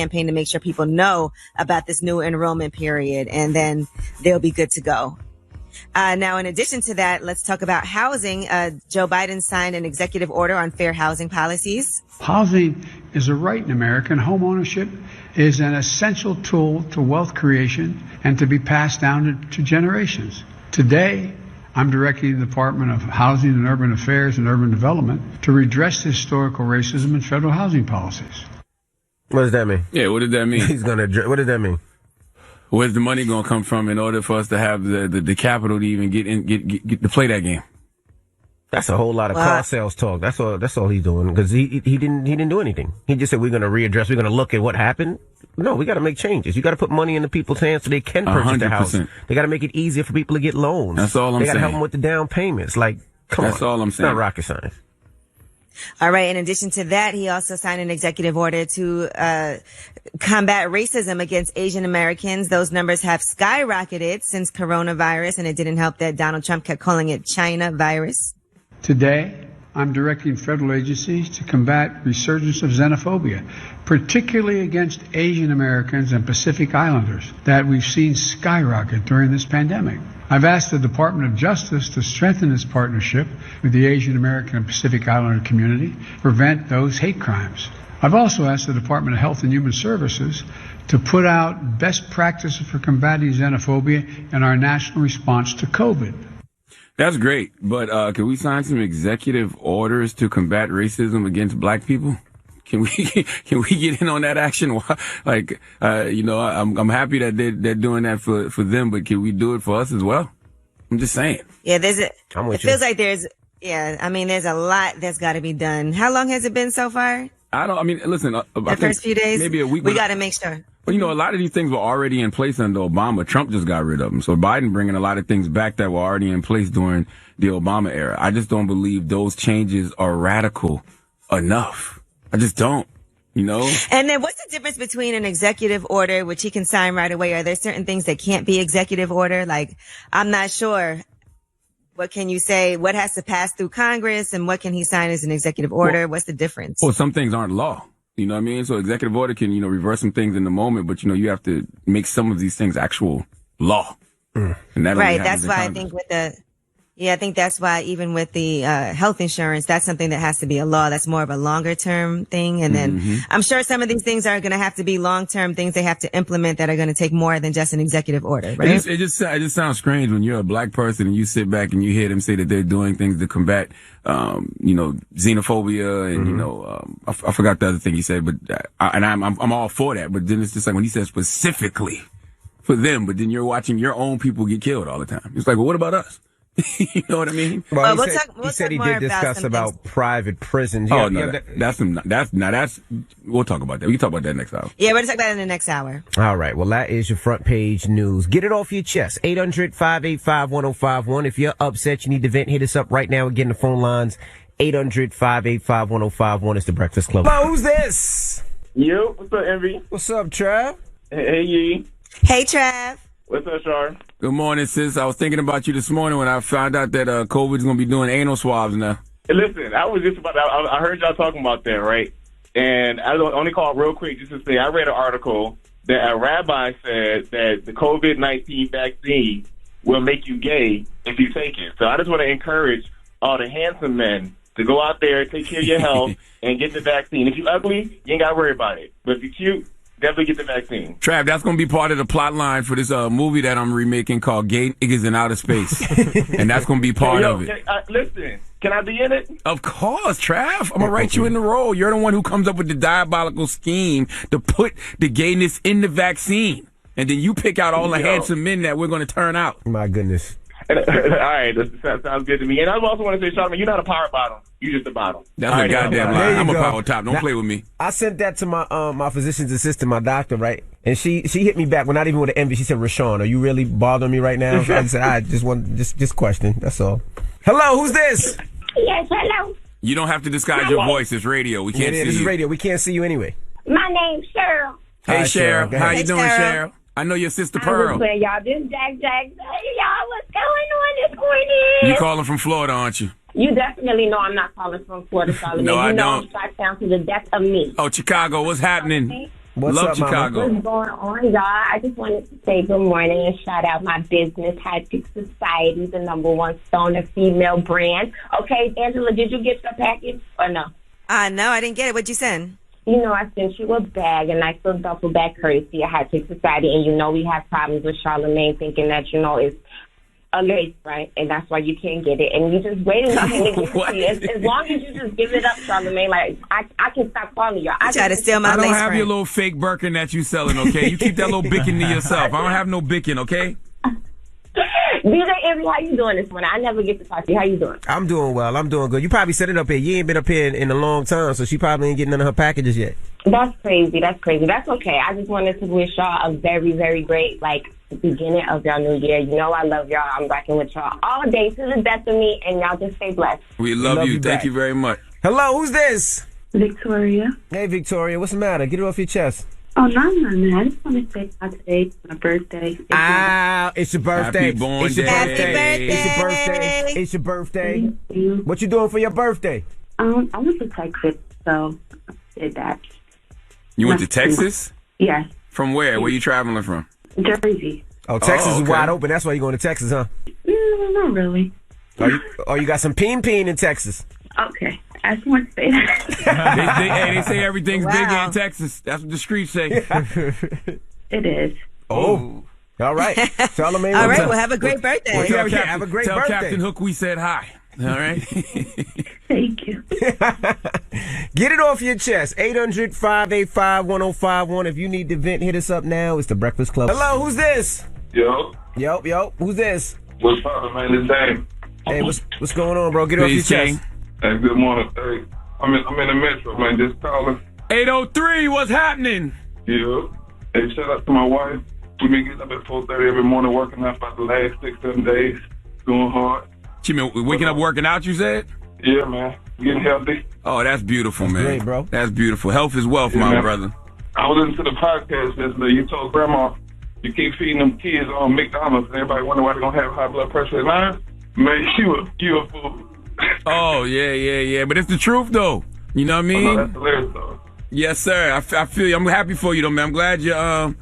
campaign to make sure people know about this new enrollment period, and then they'll be good to go. Now, in addition to that, let's talk about housing. Joe Biden signed an executive order on fair housing policies. Housing is a right in America, and home ownership is an essential tool to wealth creation and to be passed down to generations. Today, I'm directing the Department of Housing and Urban Affairs and Urban Development to redress historical racism in federal housing policies. What does that mean? Yeah, what did that mean? What does that mean? Where's the money going to come from in order for us to have the capital to even get to play that game? That's a whole lot of car sales talk. That's all he's doing, because he didn't do anything. He just said we're going to readdress. We're going to look at what happened. No, we got to make changes. You got to put money in the people's hands so they can purchase the house. They got to make it easier for people to get loans. That's all I'm saying. They got to help them with the down payments. Like, come on. That's all I'm saying. It's not rocket science. All right. In addition to that, he also signed an executive order to combat racism against Asian Americans. Those numbers have skyrocketed since coronavirus, and it didn't help that Donald Trump kept calling it China virus. Today, I'm directing federal agencies to combat resurgence of xenophobia, particularly against Asian Americans and Pacific Islanders, that we've seen skyrocket during this pandemic. I've asked the Department of Justice to strengthen its partnership with the Asian American and Pacific Islander community to prevent those hate crimes. I've also asked the Department of Health and Human Services to put out best practices for combating xenophobia in our national response to COVID. That's great, but can we sign some executive orders to combat racism against black people? Can we get in on that action? Like, I'm happy that they're doing that for them, but can we do it for us as well? I'm just saying. Yeah, feels like there's a lot that's got to be done. How long has it been so far? Listen, the first few days, maybe a week. We got to make sure. Well, a lot of these things were already in place under Obama. Trump just got rid of them. So Biden bringing a lot of things back that were already in place during the Obama era. I just don't believe those changes are radical enough. I just don't, And then what's the difference between an executive order, which he can sign right away? Are there certain things that can't be executive order? Like, I'm not sure. What can you say? What has to pass through Congress, and what can he sign as an executive order? What's the difference? Well, some things aren't law. You know what I mean? So executive order can, reverse some things in the moment, but, you have to make some of these things actual law. And that right. That's why I think I think that's why even with the health insurance, that's something that has to be a law. That's more of a longer term thing. And then I'm sure some of these things are going to have to be long term things they have to implement that are going to take more than just an executive order. Right? It just sounds strange when you're a black person and you sit back and you hear them say that they're doing things to combat, xenophobia and, I forgot the other thing he said, but I'm all for that. But then it's just like when he says specifically for them, but then you're watching your own people get killed all the time. It's like, well, what about us? You know what I mean? Well, he said he did discuss about private prisons. We'll talk about that. We can talk about that next hour. Yeah, we're going to talk about it in the next hour. All right. Well, that is your front page news. Get it off your chest. 800-585-1051. If you're upset, you need to vent, hit us up right now. Again, the phone lines, 800-585-1051. It's the Breakfast Club. Hello, who's this? Yo, what's up, Envy? What's up, Trav? Hey, Yee. Hey, Trav. What's up, Shar? Good morning, sis. I was thinking about you this morning when I found out that COVID's going to be doing anal swabs now. Hey, listen, I was just about to, I heard y'all talking about that, right? And I only called real quick just to say I read an article that a rabbi said that the COVID-19 vaccine will make you gay if you take it. So I just want to encourage all the handsome men to go out there, take care of your health, and get the vaccine. If you're ugly, you ain't got to worry about it. But if you're cute, definitely get the vaccine. Trav, that's going to be part of the plot line for this movie that I'm remaking called Gay Niggas in Outer Space. And that's going to be part of it. Listen, can I be in it? Of course, Trav. I'm going to write you in the role. You're the one who comes up with the diabolical scheme to put the gayness in the vaccine. And then you pick out all the handsome men that we're going to turn out. My goodness. All right, that sounds good to me. And I also want to say, Charlamagne, you're not a power bottom. You're just a bottom. That's a goddamn lie. I'm a power top. Don't play with me. I sent that to my physician's assistant, my doctor, right? And she hit me back, well, not even with an envy. She said, Rashawn, are you really bothering me right now? I said, I just want just question. That's all. Hello, who's this? Yes, hello. You don't have to disguise your voice. It's radio. We can't see you. This is radio. We can't see you anyway. My name's Cheryl. Hey, Hi, Cheryl. How you doing, Cheryl? I know your sister I Pearl. was saying, y'all, this Jack. Hey, y'all, what's going on this morning? You calling from Florida, aren't you? You definitely know I'm not calling from Florida, Charlamagne. No, I you know don't. I'm shot down to the death of me. Oh, Chicago, what's happening? What's Love up, Mama? Chicago. What's going on, y'all? I just wanted to say good morning and shout out my business, Hatchick Society, the #1 stoner female brand. Okay, Angela, did you get the package or no? No, I didn't get it. What'd you send? You know, I sent you a bag, a nice little duffel bag courtesy of Hatchick Society, and you know we have problems with Charlamagne thinking that, you know, it's a lace, right? And that's why you can't get it. And you just waiting on him to give it to you. As long as you just give it up, Charlamagne, like, I can stop calling you. I try to steal my I don't lace have frame. your little fake Birkin that you selling, okay? You keep that little Birkin to yourself. I don't have no Birkin, okay? DJ Envy, how you doing this morning? I never get to talk to you. How you doing? I'm doing well. I'm doing good. You probably set it up here. You ain't been up here in a long time, so she probably ain't getting none of her packages yet. That's crazy. That's crazy. That's okay. I just wanted to wish y'all a very, very great, beginning of y'all new year. You know I love y'all. I'm rocking with y'all all day to the death of me, and y'all just stay blessed. We love you. back. Thank you very much. Hello, who's this? Victoria. Hey, Victoria. What's the matter? Get it off your chest. Oh, no, man. I just want to say hi today. It's my birthday. It's your birthday. Happy born It's your day. birthday. Happy It's your birthday. It's your birthday. Thank you. What you doing for your birthday? I went to Texas, so I did that. You went to Texas? Yes. From where? Where you traveling from? Jersey. Oh, Texas is okay. wide open. That's why you're going to Texas, huh? Not really. You got some peen in Texas. Okay. I just want to say that. They say everything's Wow. bigger in Texas. That's what the streets say. It is. Oh. All right. Charlamagne. All what's right, up? well, have a great birthday. Well, Tell yeah, have a great tell birthday. Captain Hook we said hi. All right? Thank you. Get it off your chest. 800-585-1051. If you need to vent, hit us up now. It's the Breakfast Club. Hello, who's this? Yo, Yo. Who's this? what's up, man? This Dame. Hey, what's going on, bro? Get it off your Peace, chest. King. Hey, good morning. Hey, I'm in the metro, man. Just calling. 803, what's happening? Yeah. Hey, shout out to my wife. We been getting up at 4:30 every morning, working out for the last 6-7 days, doing hard. She been waking up working out, you said? Yeah, man. Getting healthy. Oh, that's beautiful, man. great, bro. That's beautiful. Health is wealth, my man. brother. I was listening to the podcast yesterday. You told Grandma you keep feeding them kids on McDonald's, and everybody wonder why they don't have high blood pressure. Man, you a fool. Oh, yeah. But it's the truth, though. You know what I No, mean? that's hilarious, though. Yes, sir. I feel you. I'm happy for you, though, man. I'm glad your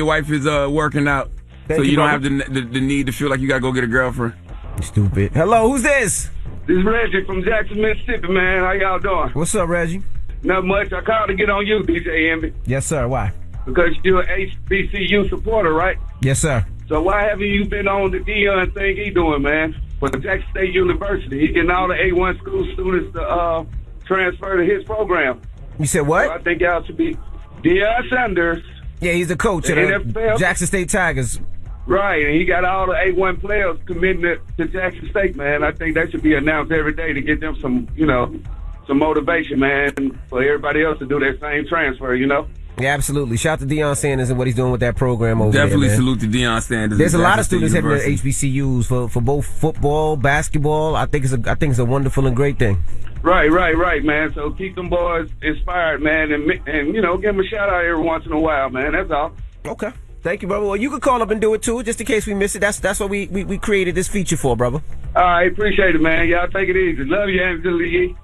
wife is working out, Thank so you, you don't brother. have the need to feel like you gotta go get a girlfriend. Stupid. Hello, who's this? This is Reggie from Jackson, Mississippi, man. How y'all doing? What's up, Reggie? Not much. I called to get on you, DJ Envy, Yes, sir. Why? because you're an HBCU supporter, right? Yes, sir. So why haven't you been on the Dion thing he doing, man? For the Jackson State University. He getting all the A1 school students to transfer to his program. You said So what? I think y'all should be Deion Sanders, Yeah, he's the coach of The the NFL? Jackson State Tigers. right, and he got all the A1 players committing to Jackson State, man. I think that should be announced every day to get them some motivation, man, for everybody else to do their same transfer, Yeah, absolutely. Shout out to Deion Sanders and what he's doing with that program over Definitely there, man. salute to Deion Sanders. There's a and lot of Jackson State students having their University. HBCUs for both football, basketball. I think it's a wonderful and great thing. Right, man. So keep them boys inspired, man, and give them a shout out every once in a while, man. That's all. Okay. Thank you, brother. Well, you could call up and do it too, just in case we miss it. That's what we created this feature for, brother. All right, appreciate it, man. Y'all take it easy. Love you, Angela Yee.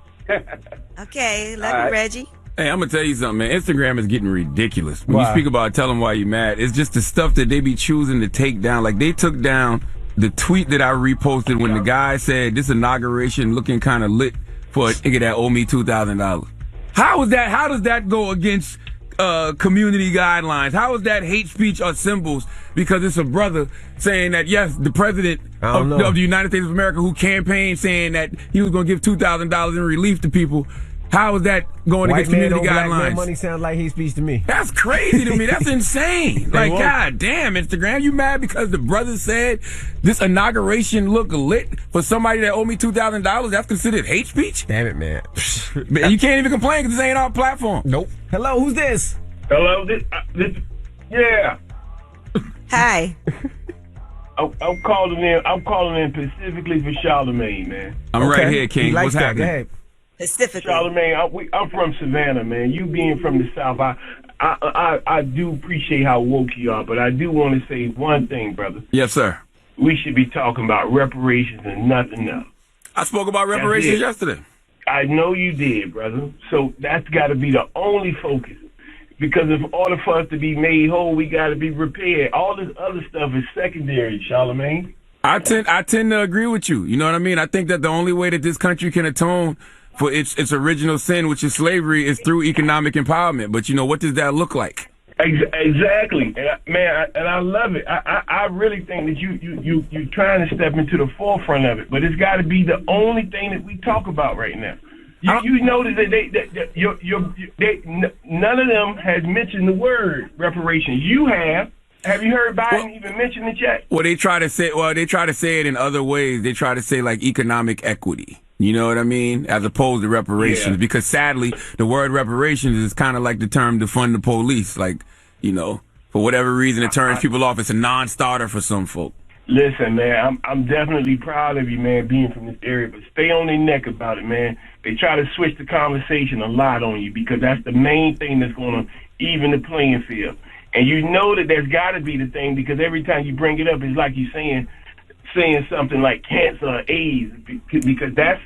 Okay, love All you, right. Reggie. Hey, I'm gonna tell you something, man. Instagram is getting ridiculous. When Why? you speak about tell them why you mad, it's just the stuff that they be choosing to take down. Like they took down the tweet that I reposted when the guy said this inauguration looking kind of lit for a nigga that owe me $2,000. How is that? How does that go against community guidelines? How is that hate speech or symbols? Because it's a brother saying that yes, the president I don't know. of the United States of America who campaigned saying that he was going to give $2,000 in relief to people. How is that going White against man community on black man guidelines? money sounds like hate speech to me. That's crazy to me. That's insane. Like, won't. God damn, Instagram, you mad because the brother said this inauguration look lit for somebody that owe me $2,000? That's considered hate speech? Damn it, man. Man, you can't even complain because this ain't our platform. Nope. Hello, who's this? Hello, yeah. Hi. I'm calling in specifically for Charlamagne, man. I'm Okay. right here, He King. likes What's that. happening? Go ahead. Specifically. Charlamagne, I'm from Savannah, man. You being from the South, I do appreciate how woke you are, but I do want to say one thing, brother. Yes, sir. We should be talking about reparations and nothing else. I spoke about reparations it. yesterday. I know you did, brother. So that's got to be the only focus. Because in order for us to be made whole, we got to be repaired. All this other stuff is secondary, Charlamagne. I tend to agree with you. You know what I mean? I think that the only way that this country can atone for its original sin, which is slavery, is through economic empowerment. But, what does that look like? Exactly, and I love it. I really think that you trying to step into the forefront of it, but it's got to be the only thing that we talk about right now. You notice that none of them has mentioned the word reparations. You have. Have you heard Biden even mention it yet? Well, they try to say it in other ways. They try to say like economic equity. You know what I mean? As opposed to reparations. Yeah. Because sadly, the word reparations is kind of like the term to fund the police. Like, for whatever reason, it turns people off. It's a non-starter for some folk. Listen, man, I'm definitely proud of you, man, being from this area, but stay on their neck about it, man. They try to switch the conversation a lot on you because that's the main thing that's going to even the playing field. And you know that there's got to be the thing because every time you bring it up, it's like you're saying something like cancer or AIDS because that's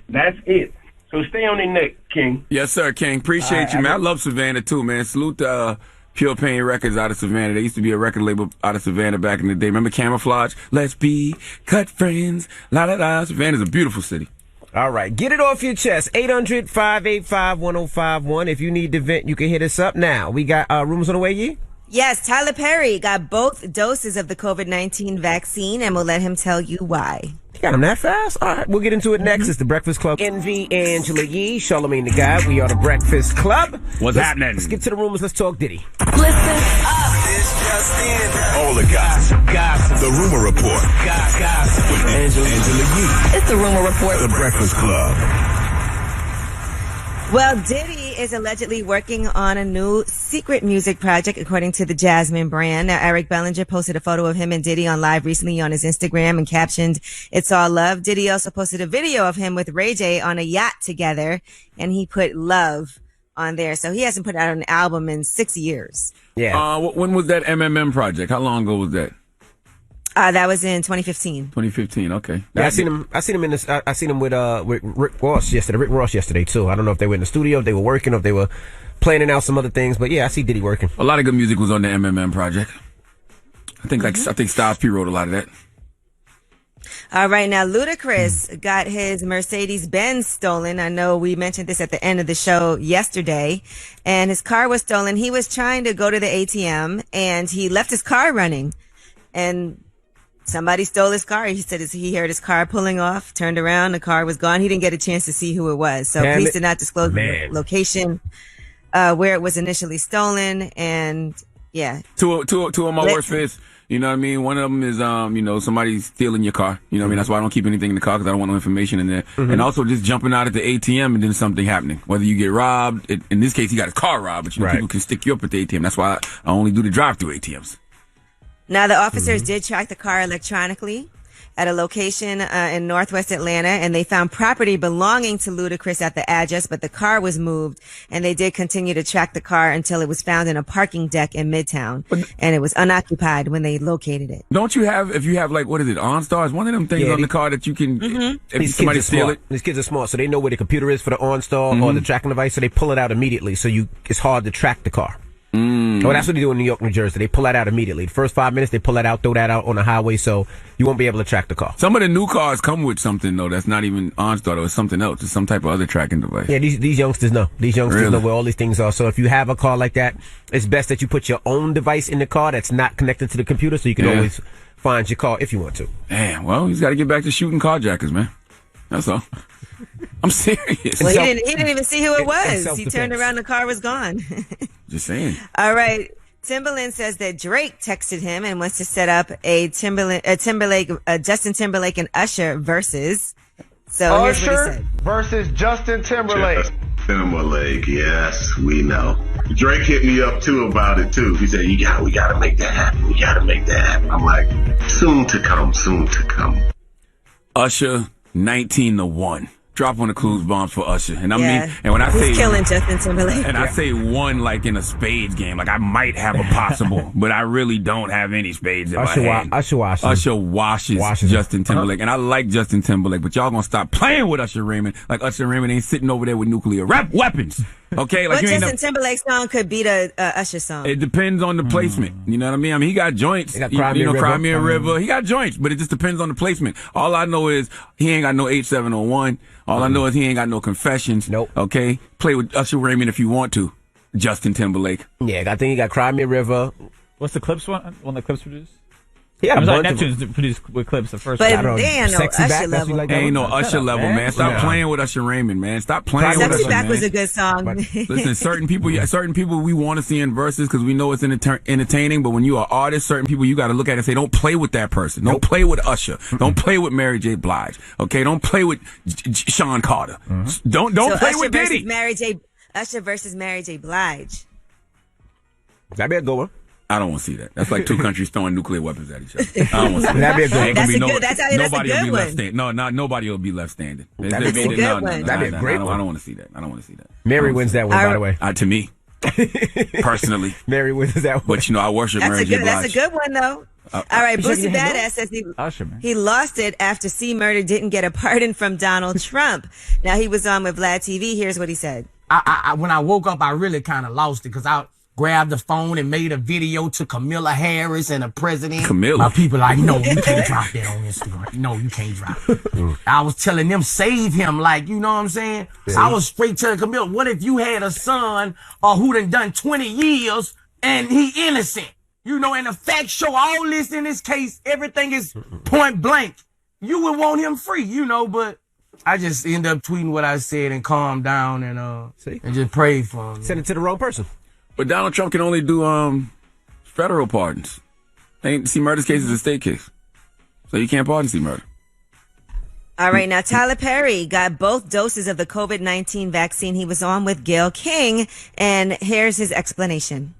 it. So stay on their neck, King. Yes, sir, King. Appreciate you, man. I love Savannah, too, man. Salute to Pure Pain Records out of Savannah. They used to be a record label out of Savannah back in the day. Remember Camouflage? Let's be cut friends. La, la, la. Savannah's a beautiful city. All right. Get it off your chest. 800-585-1051. If you need to vent, you can hit us up now. We got rumors on the way, Yee? Yes, Tyler Perry got both doses of the COVID-19 vaccine, and we'll let him tell you why. You got him that fast? All right, we'll get into it next. It's The Breakfast Club. Envy, Angela Yee, Charlamagne the Guy. We are The Breakfast Club. What's happening? Let's get to the rumors. Let's talk Diddy. Listen up. It's just in. All the gossip. The Rumor Report. Gossip. With Angela Yee. It's The Rumor Report. The Breakfast Club. Well, Diddy is allegedly working on a new secret music project, according to the Jasmine brand. Now, Eric Bellinger posted a photo of him and Diddy on live recently on his Instagram and captioned, "It's all love." Diddy also posted a video of him with Ray J on a yacht together, and he put love on there. So he hasn't put out an album in 6 years. Yeah. When was that MMM project? How long ago was that? That was in 2015. 2015. Okay. Yeah, I seen him in this. I seen him with Rick Ross yesterday. Rick Ross yesterday too. I don't know if they were in the studio, if they were working, or if they were planning out some other things. But yeah, I see Diddy working. A lot of good music was on the MMM project. I think Styles P wrote a lot of that. All right, now Ludacris got his Mercedes-Benz stolen. I know we mentioned this at the end of the show yesterday, and his car was stolen. He was trying to go to the ATM, and he left his car running, and somebody stole his car. He said he heard his car pulling off, turned around, the car was gone. He didn't get a chance to see who it was. So police did not disclose the location where it was initially stolen. And yeah. Two of my worst fears. You know what I mean? One of them is, somebody stealing your car. You know what I mean? That's why I don't keep anything in the car because I don't want no information in there. Mm-hmm. And also just jumping out at the ATM and then something happening. Whether you get robbed. In this case, he got his car robbed, but people can stick you up at the ATM. That's why I only do the drive-through ATMs. Now, the officers did track the car electronically at a location in Northwest Atlanta, and they found property belonging to Ludacris at the address, but the car was moved, and they did continue to track the car until it was found in a parking deck in Midtown, and it was unoccupied when they located it. Don't you have, if you have like, what is it, OnStar? One of them things on the car that you can, if somebody steal it? These kids are smart, so they know where the computer is for the OnStar or the tracking device, so they pull it out immediately, so it's hard to track the car. Oh, that's what they do in New York, New Jersey. They pull that out immediately. The first 5 minutes, they pull that out, throw that out on the highway, so you won't be able to track the car. Some of the new cars come with something, though, that's not even OnStar, or something else. It's some type of other tracking device. Yeah, these youngsters know. These youngsters know where all these things are. So if you have a car like that, it's best that you put your own device in the car that's not connected to the computer, so you can always find your car if you want to. Damn, well, he's got to get back to shooting carjackers, man. That's all. I'm serious. Well, he didn't even see who it was. He turned around, the car was gone. Just saying. All right. Timbaland says that Drake texted him and wants to set up a Justin Timberlake and Usher versus. So here's what he said. Versus Justin Timberlake. Justin Timberlake, yes, we know. Drake hit me up too about it too. He said, we gotta make that happen. We gotta make that happen. I'm like, soon to come, soon to come. Usher, 19-1. Drop on the clues bombs for Usher. And I mean, and when I he's say killing Justin Timberlake. And I say one like in a spades game, like I might have a possible, but I really don't have any spades in my hand. Usher washes Justin Timberlake. And I like Justin Timberlake, but y'all gonna stop playing with Usher Raymond like Usher Raymond ain't sitting over there with nuclear weapons. Okay, What you ain't Justin Timberlake song could beat a Usher song? It depends on the placement. You know what I mean? I mean, he got joints. Cry Me a River. He got joints, but it just depends on the placement. All I know is he ain't got no 8701. All I know is he ain't got no Confessions. Nope. Okay? Play with Usher Raymond if you want to. Justin Timberlake. Yeah, I think he got Cry Me a River. What's the Clips one? One the Clips produced? Yeah, I'm sorry, Neptune's produced with Clips the first But one. they ain't no Sexy Usher Back, that's level. what you like Ain't no that Usher up, level, man. man. Stop Yeah. playing with Usher Raymond, man. Stop playing with Sexy Usher, Back man. was a good song. Listen, certain people we want to see in verses because we know it's entertaining. But when you are artists, certain people you got to look at and say, don't play with that person. Don't play with Usher. Don't play with Mary J. Blige. Okay, don't play with Sean Carter. Don't So play Usher with versus Diddy. Usher versus Mary J. Blige. That'd be a good one. I don't want to see that. That's like two countries throwing nuclear weapons at each other. I don't want to see that. That'd be a good one. Ain't gonna That's be a good- that's a nobody will good be one. left standing. No, nobody will be left standing. That'd be a good one. That'd be a great I one. don't want to see that. I don't want to see that. Mary wins that one, by the way. To me, personally. Mary wins that one. But, I worship Mary J. Blige. That's a good one, though. All right, you shaking Boosie your head, Badass says Usher, man. he lost it after C. Murder didn't get a pardon from Donald Trump. Now, he was on with Vlad TV. Here's what he said. When I woke up, I really kind of lost it because I grabbed the phone and made a video to Kamala Harris and the president. Camilla? My people like, no, you can't drop that on Instagram. No, you can't drop it. I was telling them, save him. Like, you know what I'm saying? Yeah. I was straight telling Camilla, what if you had a son who done 20 years and he innocent? You know, and the facts show all this in this case, everything is point blank. You would want him free, but I just end up tweeting what I said and calm down and just pray for him. Send it to the wrong person. But Donald Trump can only do federal pardons. C. Murder's case is a state case. So you can't pardon C. Murder. All right, now Tyler Perry got both doses of the COVID-19 vaccine. He was on with Gayle King, and here's his explanation.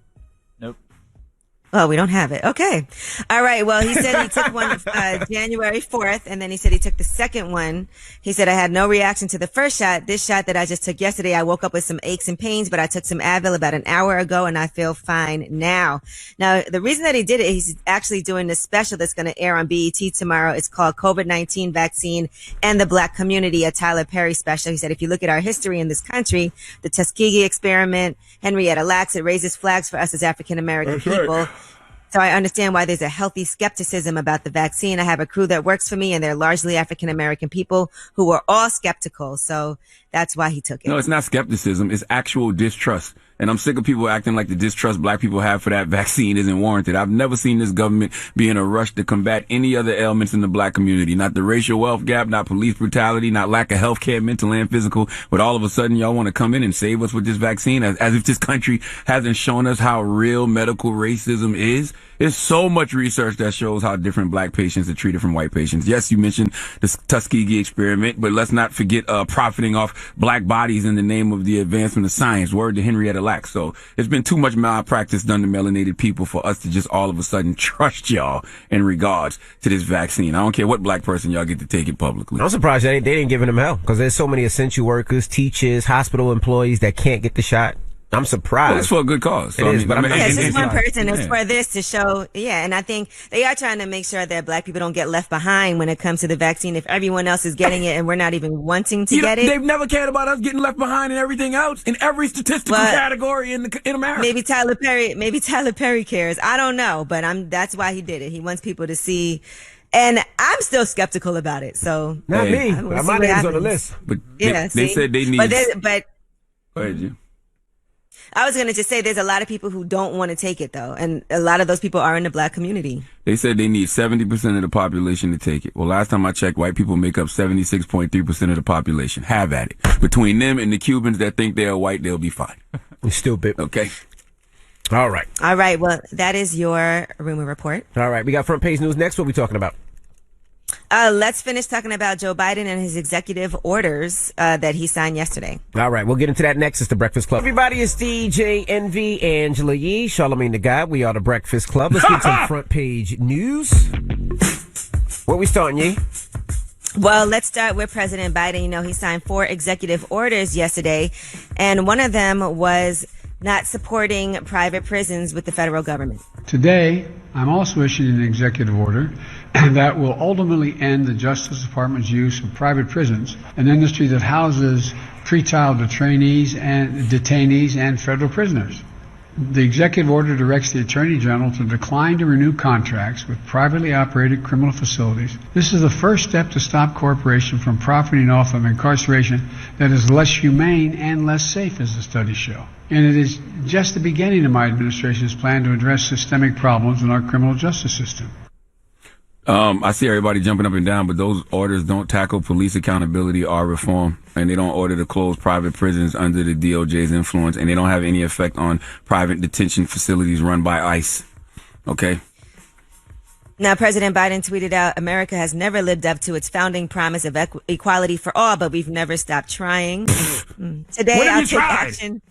Oh, we don't have it. Okay. All right. Well, he said he took one January 4th, and then he said he took the second one. He said, I had no reaction to the first shot. This shot that I just took yesterday, I woke up with some aches and pains, but I took some Advil about an hour ago, and I feel fine now. Now, the reason that he did it, he's actually doing this special that's going to air on BET tomorrow. It's called COVID-19 Vaccine and the Black Community, a Tyler Perry special. He said, if you look at our history in this country, the Tuskegee experiment, Henrietta Lacks, it raises flags for us as African-American people. Right. So I understand why there's a healthy skepticism about the vaccine. I have a crew that works for me, and they're largely African-American people who are all skeptical. So that's why he took it. No, it's not skepticism. It's actual distrust. And I'm sick of people acting like the distrust black people have for that vaccine isn't warranted. I've never seen this government be in a rush to combat any other ailments in the black community. Not the racial wealth gap, not police brutality, not lack of health care, mental and physical. But all of a sudden, y'all want to come in and save us with this vaccine as if this country hasn't shown us how real medical racism is. There's so much research that shows how different black patients are treated from white patients. Yes, you mentioned the Tuskegee experiment, but let's not forget profiting off black bodies in the name of the advancement of science. Word to Henrietta Lacks. So there's been too much malpractice done to melanated people for us to just all of a sudden trust y'all in regards to this vaccine. I don't care what black person y'all get to take it publicly. I'm surprised they didn't give him hell because there's so many essential workers, teachers, hospital employees that can't get the shot. I'm surprised. Well, it's for a good cause. So, it is, but I'm it's just one person. It's for this to show. Yeah, and I think they are trying to make sure that black people don't get left behind when it comes to the vaccine. If everyone else is getting it and we're not even wanting to get it. They've never cared about us getting left behind and everything else in every statistical category in America. Maybe Tyler Perry cares. I don't know, but that's why he did it. He wants people to see. And I'm still skeptical about it. So not me. My name's on the list. But yeah, they said they need. But go ahead, Jim. I was going to just say there's a lot of people who don't want to take it, though. And a lot of those people are in the black community. They said they need 70% of the population to take it. Well, last time I checked, white people make up 76.3% of the population. Have at it. Between them and the Cubans that think they're white, they'll be fine. You're stupid. Okay. All right. All right. Well, that is your rumor report. All right. We got front page news next. What are we talking about? Let's finish talking about Joe Biden and his executive orders that he signed yesterday. All right, we'll get into that next. It's the Breakfast Club. Everybody, it's DJ NV, Angela Yee, Charlamagne the God. We are the Breakfast Club. Let's get some front page news. Where we starting, Yee? Well, let's start with President Biden. You know, he signed 4 executive orders yesterday, and one of them was not supporting private prisons with the federal government. Today, I'm also issuing an executive order and that will ultimately end the Justice Department's use of private prisons, an industry that houses pretrial detainees and federal prisoners. The executive order directs the Attorney General to decline to renew contracts with privately operated criminal facilities. This is the first step to stop corporation from profiting off of incarceration that is less humane and less safe, as the studies show. And it is just the beginning of my administration's plan to address systemic problems in our criminal justice system. I see everybody jumping up and down, but those orders don't tackle police accountability or reform, and they don't order to close private prisons under the DOJ's influence, and they don't have any effect on private detention facilities run by ICE. Okay? Now, President Biden tweeted out, America has never lived up to its founding promise of equality for all, but we've never stopped trying. Today, I'll take action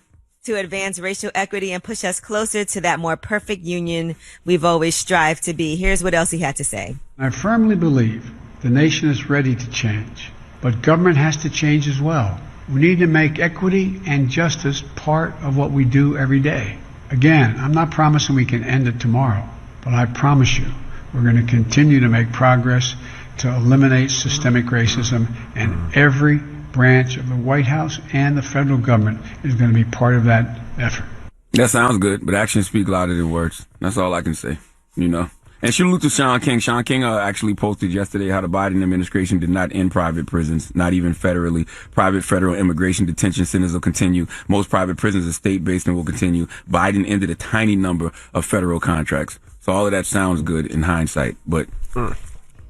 to advance racial equity and push us closer to that more perfect union we've always strived to be. Here's what else he had to say. I firmly believe the nation is ready to change, but government has to change as well. We need to make equity and justice part of what we do every day. Again, I'm not promising we can end it tomorrow, but I promise you we're going to continue to make progress to eliminate systemic racism, and every branch of the White House and the federal government is going to be part of that effort. That sounds good, but actions speak louder than words. That's all I can say, you know. And salute to Sean King. Sean King actually posted yesterday how the Biden administration did not end private prisons, not even federally. Private federal immigration detention centers will continue. Most private prisons are state-based and will continue. Biden ended a tiny number of federal contracts. So all of that sounds good in hindsight, but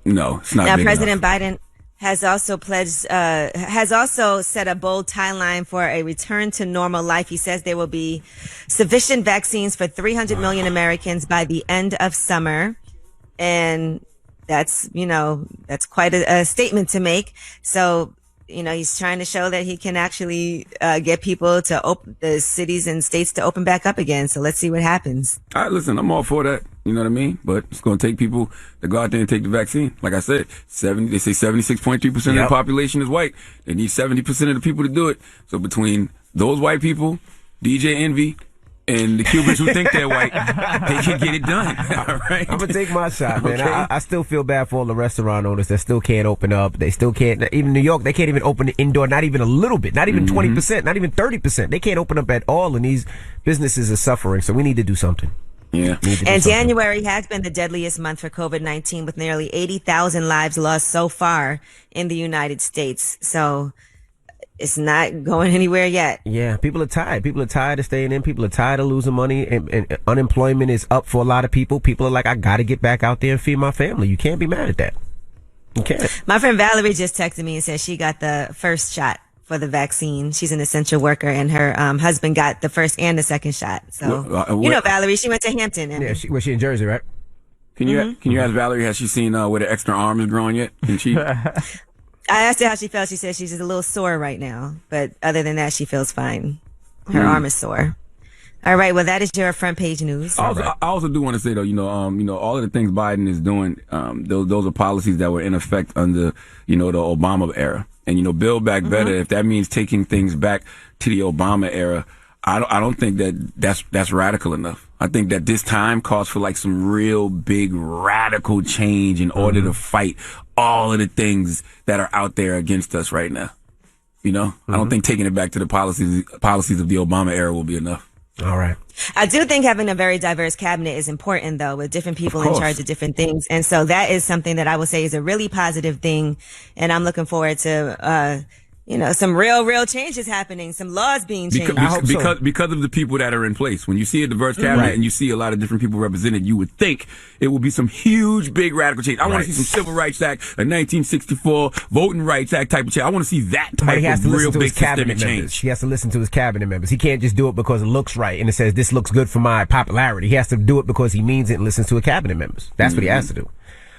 no, it's not. Now, big President enough. Biden has also set a bold timeline for a return to normal life. He says there will be sufficient vaccines for 300 million Americans by the end of summer. And that's quite a statement to make. So, he's trying to show that he can actually get people to open the cities and states to open back up again. So let's see what happens. All right, listen, I'm all for that. You know what I mean? But it's going to take people to go out there and take the vaccine. Like I said, they say 76.3% of the population is white. They need 70% of the people to do it. So between those white people, DJ Envy, and the Cubans who think they're white, they can get it done. All right? I'm going to take my shot, man. Okay. I still feel bad for all the restaurant owners that still can't open up. They still can't. Even New York, they can't even open the indoor, not even a little bit, not even 20%, not even 30%. They can't open up at all, and these businesses are suffering. So we need to do something. Yeah. And January has been the deadliest month for COVID-19, with nearly 80,000 lives lost so far in the United States. So it's not going anywhere yet. Yeah, people are tired. People are tired of staying in. People are tired of losing money. And unemployment is up for a lot of people. People are like, I got to get back out there and feed my family. You can't be mad at that. You can't. My friend Valerie just texted me and said she got the first shot for the vaccine. She's an essential worker, and her husband got the first and the second shot. So, Valerie, she went to Hampton. Yeah, was she in Jersey, right? Can you ask Valerie, has she seen where the extra arm is growing yet? Can she? I asked her how she felt. She said she's just a little sore right now, but other than that, she feels fine. Her arm is sore. All right. Well, that is your front page news. I also do want to say though, all of the things Biden is doing, those are policies that were in effect under, the Obama era. And, Build Back Better, if that means taking things back to the Obama era, I don't think that's radical enough. I think that this time calls for like some real big radical change in order to fight all of the things that are out there against us right now. I don't think taking it back to the policies of the Obama era will be enough. All right. I do think having a very diverse cabinet is important, though, with different people in charge of different things. And so that is something that I would say is a really positive thing. And I'm looking forward to, some real changes happening, some laws being changed. Because of the people that are in place. When you see a diverse cabinet and you see a lot of different people represented, you would think it would be some huge, big radical change. I want to see some Civil Rights Act, a 1964 Voting Rights Act type of change. I want to see that type of real big systemic change. He has to listen to his cabinet members. He can't just do it because it looks right and it says this looks good for my popularity. He has to do it because he means it and listens to his cabinet members. That's what he has to do.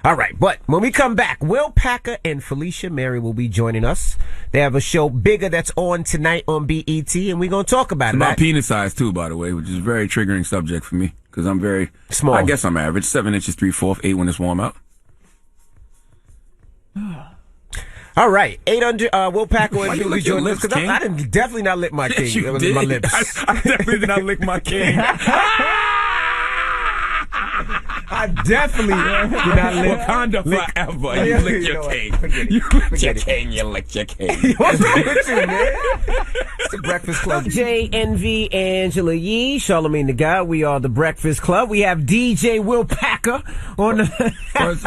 All right, but when we come back, Will Packer and Felicia Mary will be joining us. They have a show Bigger that's on tonight on BET, and we're going to talk about it. It's about penis size, too, by the way, which is a very triggering subject for me, because I'm very small. I guess I'm average, 7 inches 3/4, 8 when it's warm out. All right, 800, Will Packer and Felicia joining us, because I didn't definitely not lick my king. Yes, you did. My lips. I definitely did not lick my king. I definitely did not lick Wakanda forever. You licked your king. You licked your king. You licked your king. What's wrong with you, man? It's the Breakfast Club. Jay, Envy, Angela Yee, Charlamagne the God. We are the Breakfast Club. We have DJ Will Packer on the. First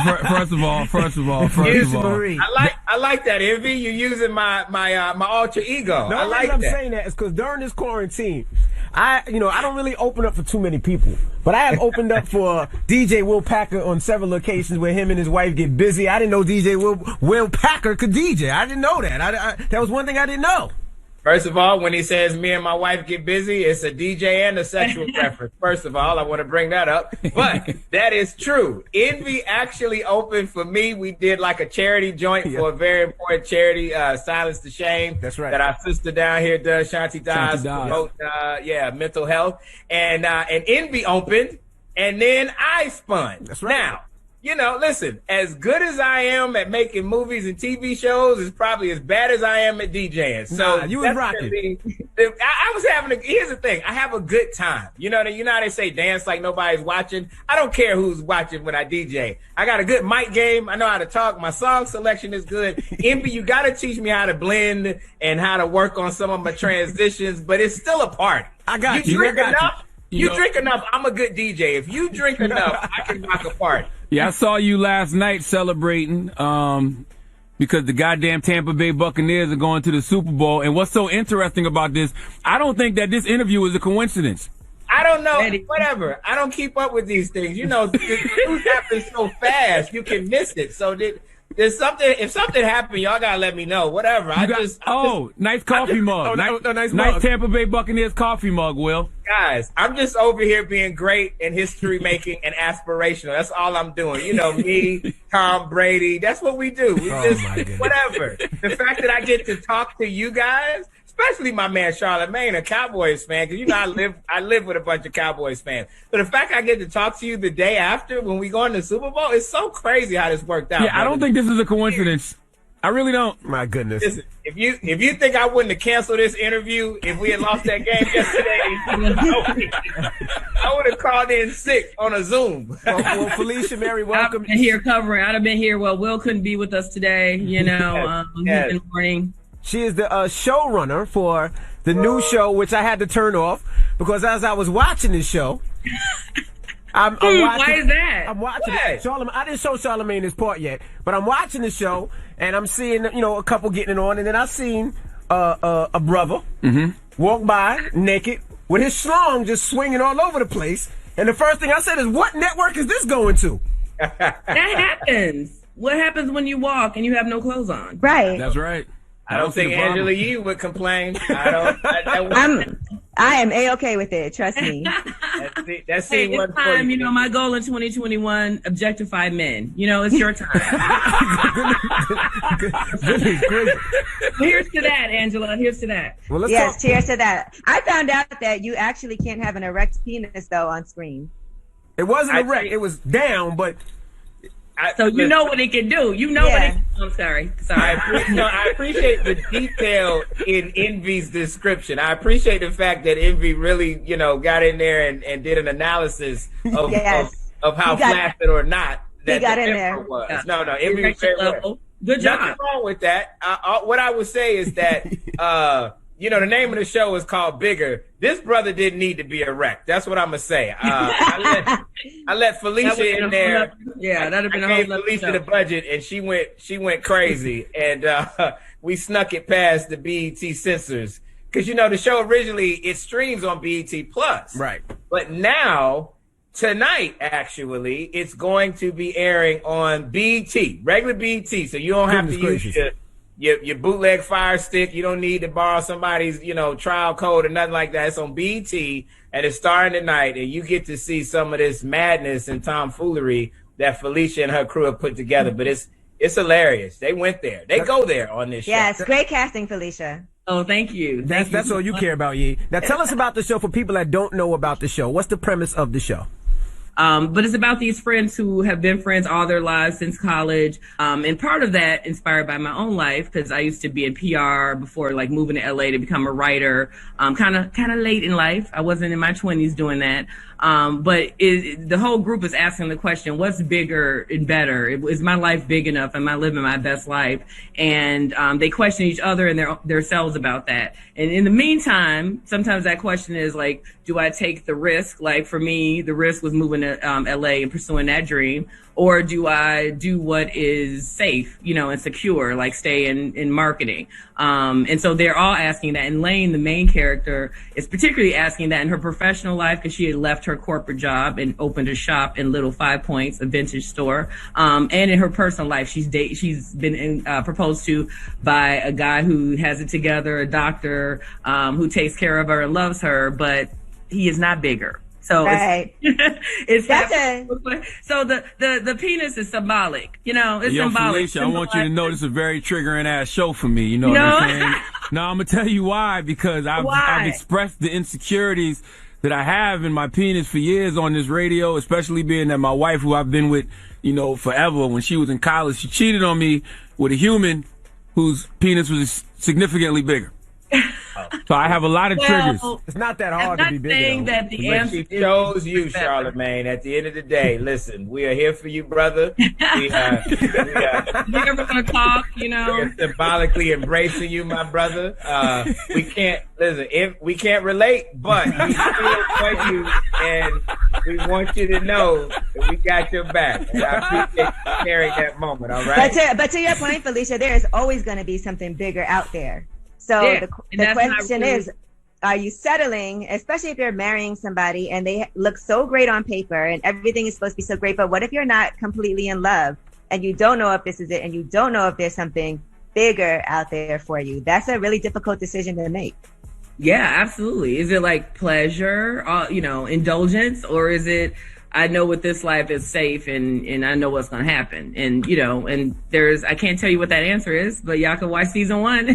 of all. I like that, Envy. You're using my alter ego. The I only like reason I'm that. saying that is because during this quarantine, I don't really open up for too many people, but I have opened up for DJ Will Packer on several occasions where him and his wife get busy. I didn't know DJ Will Packer could DJ. I didn't know that. That was one thing I didn't know. First of all, when he says me and my wife get busy, it's a DJ and a sexual preference. First of all, I want to bring that up. But that is true. Envy actually opened for me. We did like a charity joint for a very important charity, Silence the Shame. That's right. That our sister down here does, Shanti Das, promote, mental health. And Envy opened, and then I spun. That's right. Now, listen, as good as I am at making movies and TV shows is probably as bad as I am at DJing. So you was rocking. I was having here's the thing. I have a good time. You know how they say dance like nobody's watching? I don't care who's watching when I DJ. I got a good mic game. I know how to talk. My song selection is good. Envy, you got to teach me how to blend and how to work on some of my transitions, but it's still a party. I got you. You drink enough? You drink enough, I'm a good DJ. If you drink enough, I can rock a party. Yeah, I saw you last night celebrating because the goddamn Tampa Bay Buccaneers are going to the Super Bowl. And what's so interesting about this, I don't think that this interview is a coincidence. I don't know. Whatever. I don't keep up with these things. The news happens so fast, you can miss it. So there's something. If something happened, y'all gotta let me know. Whatever. Nice coffee mug. Nice Tampa Bay Buccaneers coffee mug, Will. Guys, I'm just over here being great and history making and aspirational. That's all I'm doing. Me, Tom Brady. That's what we do. We whatever. The fact that I get to talk to you guys, especially my man Charlamagne, a Cowboys fan, because I live with a bunch of Cowboys fans. But the fact I get to talk to you the day after when we go in the Super Bowl, it's so crazy how this worked out. Yeah, I don't think this is a coincidence. I really don't. My goodness. Listen, if you think I wouldn't have canceled this interview if we had lost that game yesterday, I would have called in sick on a Zoom. Well, Felicia, Mary, welcome. I've been here covering. I'd have been here. Well, Will couldn't be with us today. He's been mourning. She is the showrunner for the new show, which I had to turn off because as I was watching this show, I'm watching. Why is that? I'm watching it. Charlamagne, I didn't show Charlamagne this part yet, but I'm watching the show and I'm seeing a couple getting it on, and then I seen a brother walk by naked with his schlong just swinging all over the place, and the first thing I said is, "What network is this going to?" That happens. What happens when you walk and you have no clothes on? Right. That's right. I don't think Angela Yee would complain. I am A-okay with it. Trust me. That's it's time. My goal in 2021: objectify men. It's your time. Here's to that, Angela. Here's to that. Well, cheers to that. I found out that you actually can't have an erect penis though on screen. It wasn't erect. It was down, but. So you know what it can do. You know what it can do. I'm sorry. I appreciate the detail in Envy's description. I appreciate the fact that Envy really, got in there and did an analysis of how flaccid or not that got the in there. was. Yeah. No, Envy was very well. Good job. Nothing wrong with that. What I would say is that the name of the show is called Bigger. This brother didn't need to be erect. That's what I'm gonna say. I let Felicia in there. Yeah, that'd have been a whole Felicia the budget, and she went crazy, and we snuck it past the BET censors because the show originally it streams on BET Plus, right? But now tonight, actually, it's going to be airing on BET, regular BET, so you don't have to use your bootleg Fire Stick. You don't need to borrow somebody's, trial code or nothing like that. It's on BET, and it's starting tonight, and you get to see some of this madness and tomfoolery that Felicia and her crew have put together. But it's hilarious. They went there. They go there on this show. Yes, great casting, Felicia. Oh, thank you. That's all you care about, Yee. Now tell us about the show for people that don't know about the show. What's the premise of the show? But it's about these friends who have been friends all their lives since college. And part of that inspired by my own life, because I used to be in PR before moving to LA to become a writer, kind of late in life. I wasn't in my 20s doing that. But the whole group is asking the question, what's bigger and better? Is my life big enough? Am I living my best life? And they question each other and themselves about that. And in the meantime, sometimes that question is like, do I take the risk? Like for me, the risk was moving to LA and pursuing that dream. Or do I do what is safe, and secure, like stay in marketing? And so they're all asking that. And Lane, the main character, is particularly asking that in her professional life because she had left her corporate job and opened a shop in Little 5 Points, a vintage store. And in her personal life, she's been proposed to by a guy who has it together, a doctor who takes care of her and loves her, but he is not bigger. So right. it's so the penis is symbolic, it's symbolic. Felicia, I want you to know this is a very triggering ass show for me. You know what I'm saying? No, I'm gonna tell you why, because I've expressed the insecurities that I have in my penis for years on this radio, especially being that my wife, who I've been with, forever, when she was in college, she cheated on me with a human whose penis was significantly bigger. So I have a lot of triggers. It's not that hard to be bigger. Saying that the answer she chose you, Charlamagne. At the end of the day, listen, we are here for you, brother. We're never gonna talk, We're symbolically embracing you, my brother. We can't relate, but we feel for you, and we want you to know that we got your back. And I appreciate you sharing that moment. All right. But to your point, Felicia, there is always going to be something bigger out there. So the question is, are you settling, especially if you're marrying somebody and they look so great on paper and everything is supposed to be so great, but what if you're not completely in love and you don't know if this is it and you don't know if there's something bigger out there for you? That's a really difficult decision to make. Yeah, absolutely. Is it like pleasure, indulgence, or is it, I know with this life is safe and I know what's going to happen. And, and I can't tell you what that answer is, but y'all can watch season 1.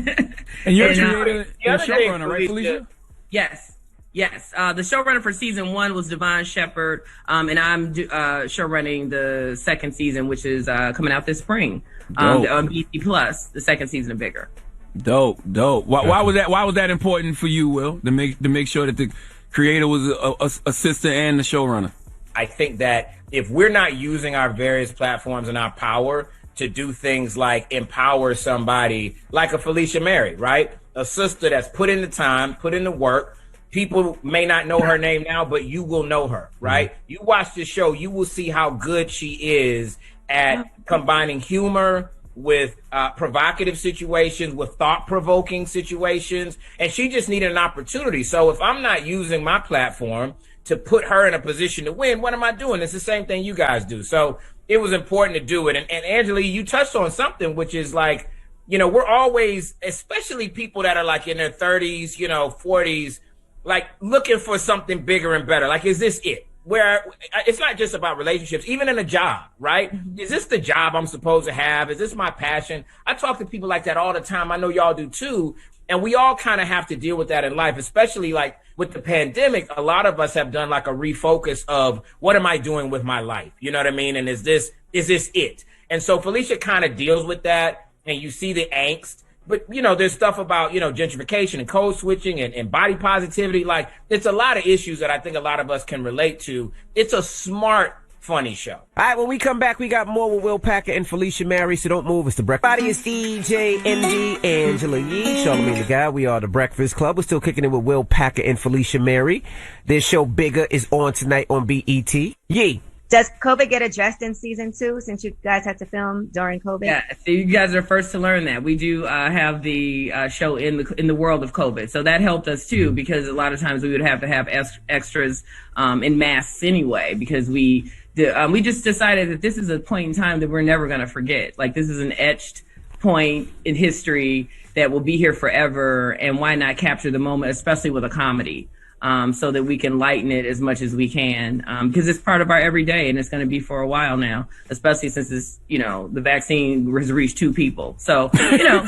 And you're a showrunner, right, Felicia? Yes. The showrunner for season 1 was Devon Shepard. And I'm showrunning the second season, which is coming out this spring on BT Plus, the second season of Bigger. Dope. Why was that important for you, Will, to make sure that the creator was a sister and the showrunner? I think that if we're not using our various platforms and our power to do things like empower somebody like a Felicia Mary, right? A sister that's put in the time, put in the work. People may not know her name now, but you will know her, right? Mm-hmm. You watch this show, you will see how good she is at combining humor with provocative situations, with thought-provoking situations. And she just needed an opportunity. So if I'm not using my platform to put her in a position to win, what am I doing? It's the same thing you guys do. So it was important to do it. And Angela, you touched on something, which is like, we're always, especially people that are like in their 30s, 40s, like looking for something bigger and better. Like, is this it? Where it's not just about relationships, even in a job, right? Mm-hmm. Is this the job I'm supposed to have? Is this my passion? I talk to people like that all the time. I know y'all do too. And we all kind of have to deal with that in life, especially like with the pandemic. A lot of us have done like a refocus of what am I doing with my life? You know what I mean? And is this it? And so Felicia kind of deals with that, and you see the angst. But, there's stuff about, gentrification and code switching and body positivity. Like, it's a lot of issues that I think a lot of us can relate to. It's a smart, funny show. All right, when we come back, we got more with Will Packer and Felicia Mary, so don't move. It's The Breakfast. Body is DJ, MG, Angela Yee, Charlamagne the Guy. We are The Breakfast Club. We're still kicking it with Will Packer and Felicia Mary. Their show Bigger is on tonight on BET. Yee. Does COVID get addressed in season 2 since you guys had to film during COVID? Yeah, so you guys are first to learn that. We do have the show in the world of COVID. So that helped us too, because a lot of times we would have to have extras in masks anyway, because we just decided that this is a point in time that we're never going to forget. Like, this is an etched point in history that will be here forever. And why not capture the moment, especially with a comedy? So that we can lighten it as much as we can, because it's part of our everyday, and it's going to be for a while now, especially since it's, the vaccine has reached 2 people. So, we'll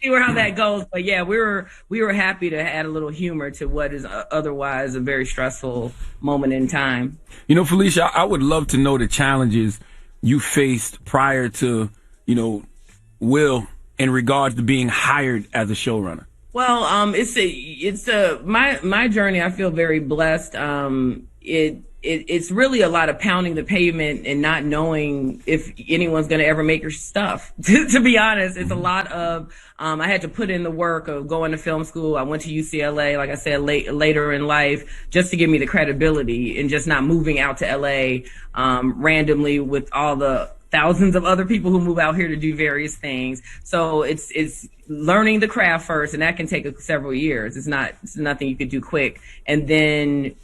see how that goes. But yeah, we were happy to add a little humor to what is otherwise a very stressful moment in time. Felicia, I would love to know the challenges you faced prior to, Will, in regards to being hired as a showrunner. Well, my journey. I feel very blessed. It's really a lot of pounding the pavement and not knowing if anyone's going to ever make your stuff. To be honest, it's a lot of, I had to put in the work of going to film school. I went to UCLA, like I said, later in life, just to give me the credibility and just not moving out to LA, randomly with all the thousands of other people who move out here to do various things. So it's learning the craft first, and that can take several years. It's nothing you could do quick. And then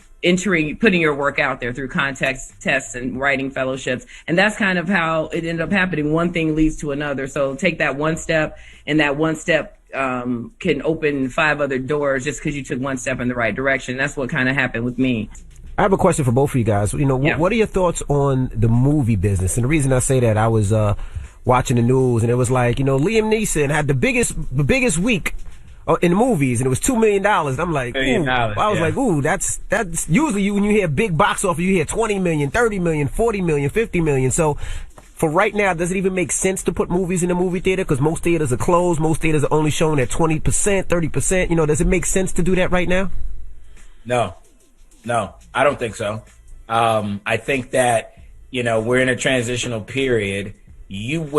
putting your work out there through context tests and writing fellowships. And that's kind of how it ended up happening. One thing leads to another. So take that one step, and that one step can open 5 other doors just because you took one step in the right direction. That's what kind of happened with me. I have a question for both of you guys. What are your thoughts on the movie business? And the reason I say that, I was watching the news, and it was like, Liam Neeson had the biggest week in the movies, and it was $2 million. I'm like, ooh. I was like, ooh, that's usually when you hear big box office, you hear 20 million, 30 million, 40 million, 50 million. So for right now, does it even make sense to put movies in the movie theater? Because most theaters are closed. Most theaters are only showing at 20%, 30%. Does it make sense to do that right now? No, I don't think so. I think that, we're in a transitional period. It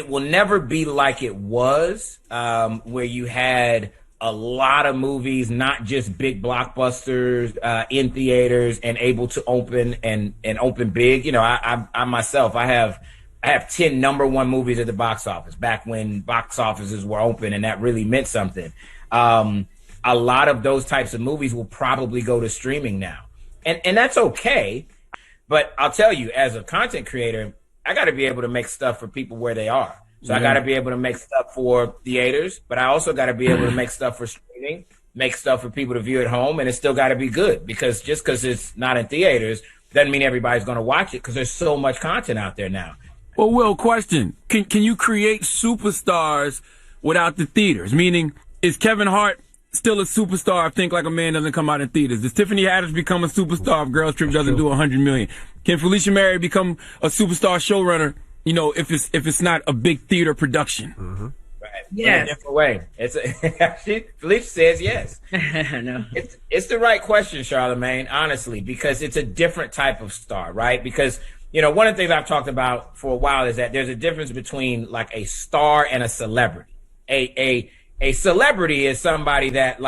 will never be like it was, where you had a lot of movies, not just big blockbusters, in theaters and able to open and open big. I myself, I have 10 number one movies at the box office back when box offices were open, and that really meant something. A lot of those types of movies will probably go to streaming now. And that's okay. But I'll tell you, as a content creator, I got to be able to make stuff for people where they are. So I got to be able to make stuff for theaters, but I also got to be able to make stuff for streaming, make stuff for people to view at home, and it's still got to be good, because just because it's not in theaters doesn't mean everybody's going to watch it, because there's so much content out there now. Well, Will, question. Can you create superstars without the theaters? Meaning, is Kevin Hart still a superstar if Think Like a Man doesn't come out in theaters? Does Tiffany Haddish become a superstar if Girls Trip doesn't do 100 million? Can Felicia Murray become a superstar showrunner, if it's not a big theater production? Mm-hmm. Right. Yes. In a different way. Felicia says yes. No. It's the right question, Charlamagne, honestly, because it's a different type of star, right? Because, one of the things I've talked about for a while is that there's a difference between like a star and a celebrity. A celebrity is somebody that,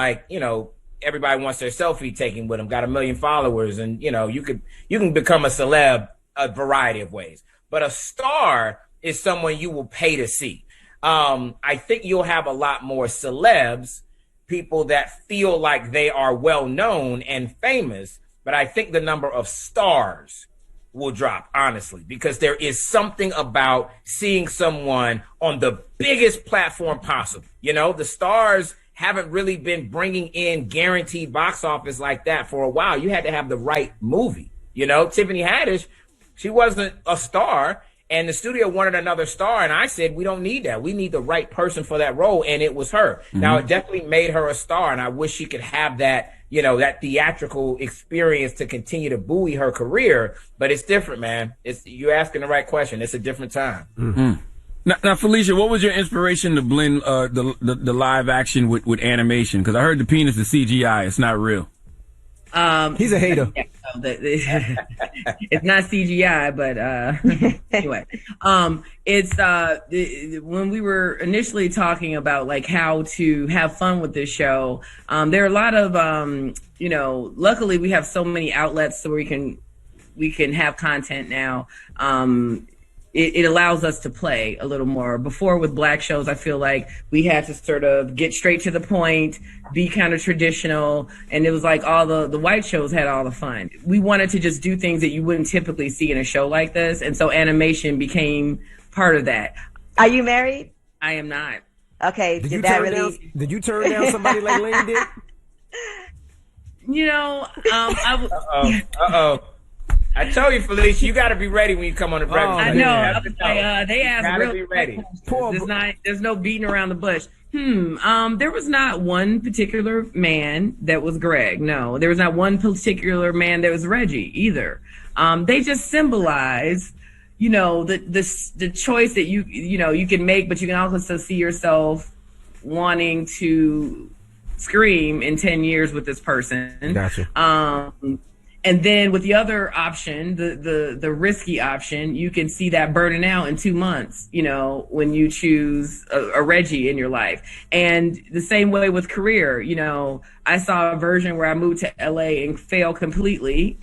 everybody wants their selfie taken with them, got 1 million followers, and, you can become a celeb a variety of ways. But a star is someone you will pay to see. I think you'll have a lot more celebs, people that feel like they are well known and famous, but I think the number of stars will drop, honestly, because there is something about seeing someone on the biggest platform possible. The stars haven't really been bringing in guaranteed box office like that for a while. You had to have the right movie. Tiffany Haddish, she wasn't a star, and the studio wanted another star, and I said, we don't need that. We need the right person for that role, and it was her. Mm-hmm. Now, it definitely made her a star, and I wish she could have that, that theatrical experience to continue to buoy her career, but it's different, man. You're asking the right question. It's a different time. Mm-hmm. Now, Felicia, what was your inspiration to blend the live action with animation? Because I heard the penis is CGI. It's not real. He's a hater. It's not CGI, but anyway, it's when we were initially talking about like how to have fun with this show, there are a lot of luckily we have so many outlets so we can have content now. It allows us to play a little more. Before with black shows, I feel like we had to sort of get straight to the point, be kind of traditional, and it was like all the white shows had all the fun. We wanted to just do things that you wouldn't typically see in a show like this, and so animation became part of that. Are you married? I am not. Okay, did you turn down somebody like Lane did? I told you, Felicia, you got to be ready when you come on the breakfast. I know. They asked real be ready. There's no beating around the bush. There was not one particular man that was Greg. No, there was not one particular man that was Reggie either. They just symbolize, the choice that you can make, but you can also see yourself wanting to scream in 10 years with this person. Gotcha. And then with the other option, the risky option, you can see that burning out in 2 months, you know, when you choose a Reggie in your life. And the same way with career, you know, I saw a version where I moved to LA and failed completely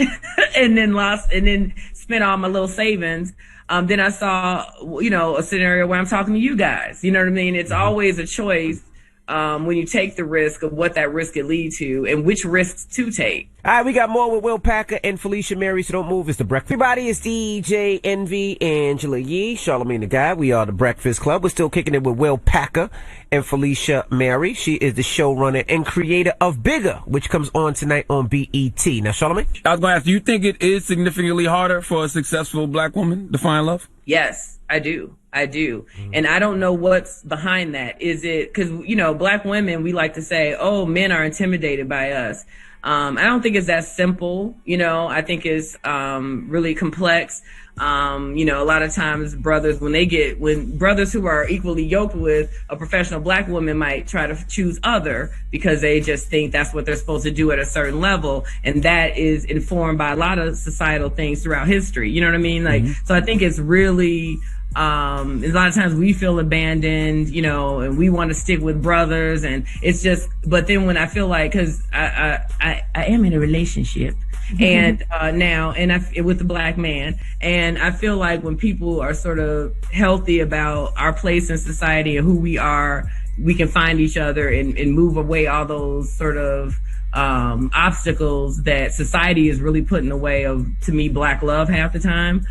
and then spent all my little savings. Then I saw, you know, a scenario where I'm talking to you guys, you know what I mean? It's always a choice. When you take the risk of what that risk could lead to and which risks to take. All right, we got more with Will Packer and Felicia Mary, so don't move. It's The Breakfast. Everybody, it's DJ Envy, Angela Yee, Charlamagne the Guy. We are The Breakfast Club. We're still kicking it with Will Packer and Felicia Mary. She is the showrunner and creator of Bigger, which comes on tonight on BET. Now, Charlamagne? I was going to ask, do you think it is significantly harder for a successful black woman to find love? Yes, I do. And I don't know what's behind that. Is it because, you know, black women, we like to say, oh, men are intimidated by us. I don't think it's that simple. You know, I think it's really complex. You know, a lot of times brothers, when brothers who are equally yoked with a professional black woman might try to choose other because they just think that's what they're supposed to do at a certain level. And that is informed by a lot of societal things throughout history. You know what I mean? Like, so I think it's really, a lot of times we feel abandoned, you know, and we want to stick with brothers, and it's just, but then when I feel like, cause I am in a relationship and, now, and with a black man, and I feel like when people are sort of healthy about our place in society and who we are, we can find each other and move away all those sort of, obstacles that society is really put in the way of, to me, black love half the time.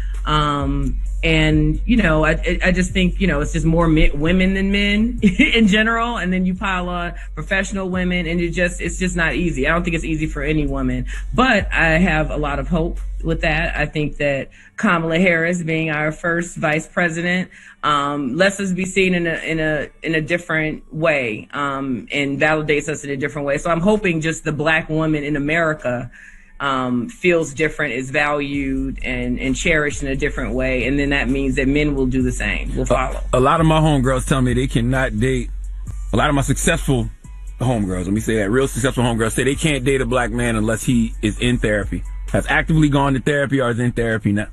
And, you know, I just think, you know, it's just more women than men in general. And then you pile on professional women and it's just not easy. I don't think it's easy for any woman, but I have a lot of hope with that. I think that Kamala Harris being our first vice president, lets us be seen in a different way, and validates us in a different way. So I'm hoping just the black woman in America feels different, is valued and cherished in a different way. And then that means that men will do the same, will follow. A lot of my homegirls tell me they cannot date. A lot of my successful homegirls, let me say that, real successful homegirls say they can't date a black man unless he is in therapy, has actively gone to therapy or is in therapy now.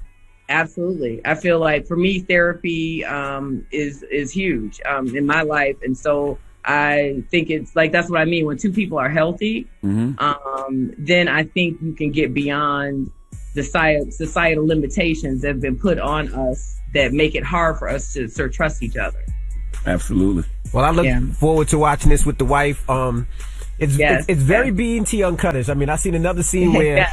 Absolutely. I feel like for me, therapy is huge in my life. And so I think it's like, that's what I mean. When two people are healthy, then I think you can get beyond the societal limitations that have been put on us that make it hard for us to sort of trust each other. Absolutely. Well, I look forward to watching this with the wife. It's very BET Uncut. I mean, I seen another scene where...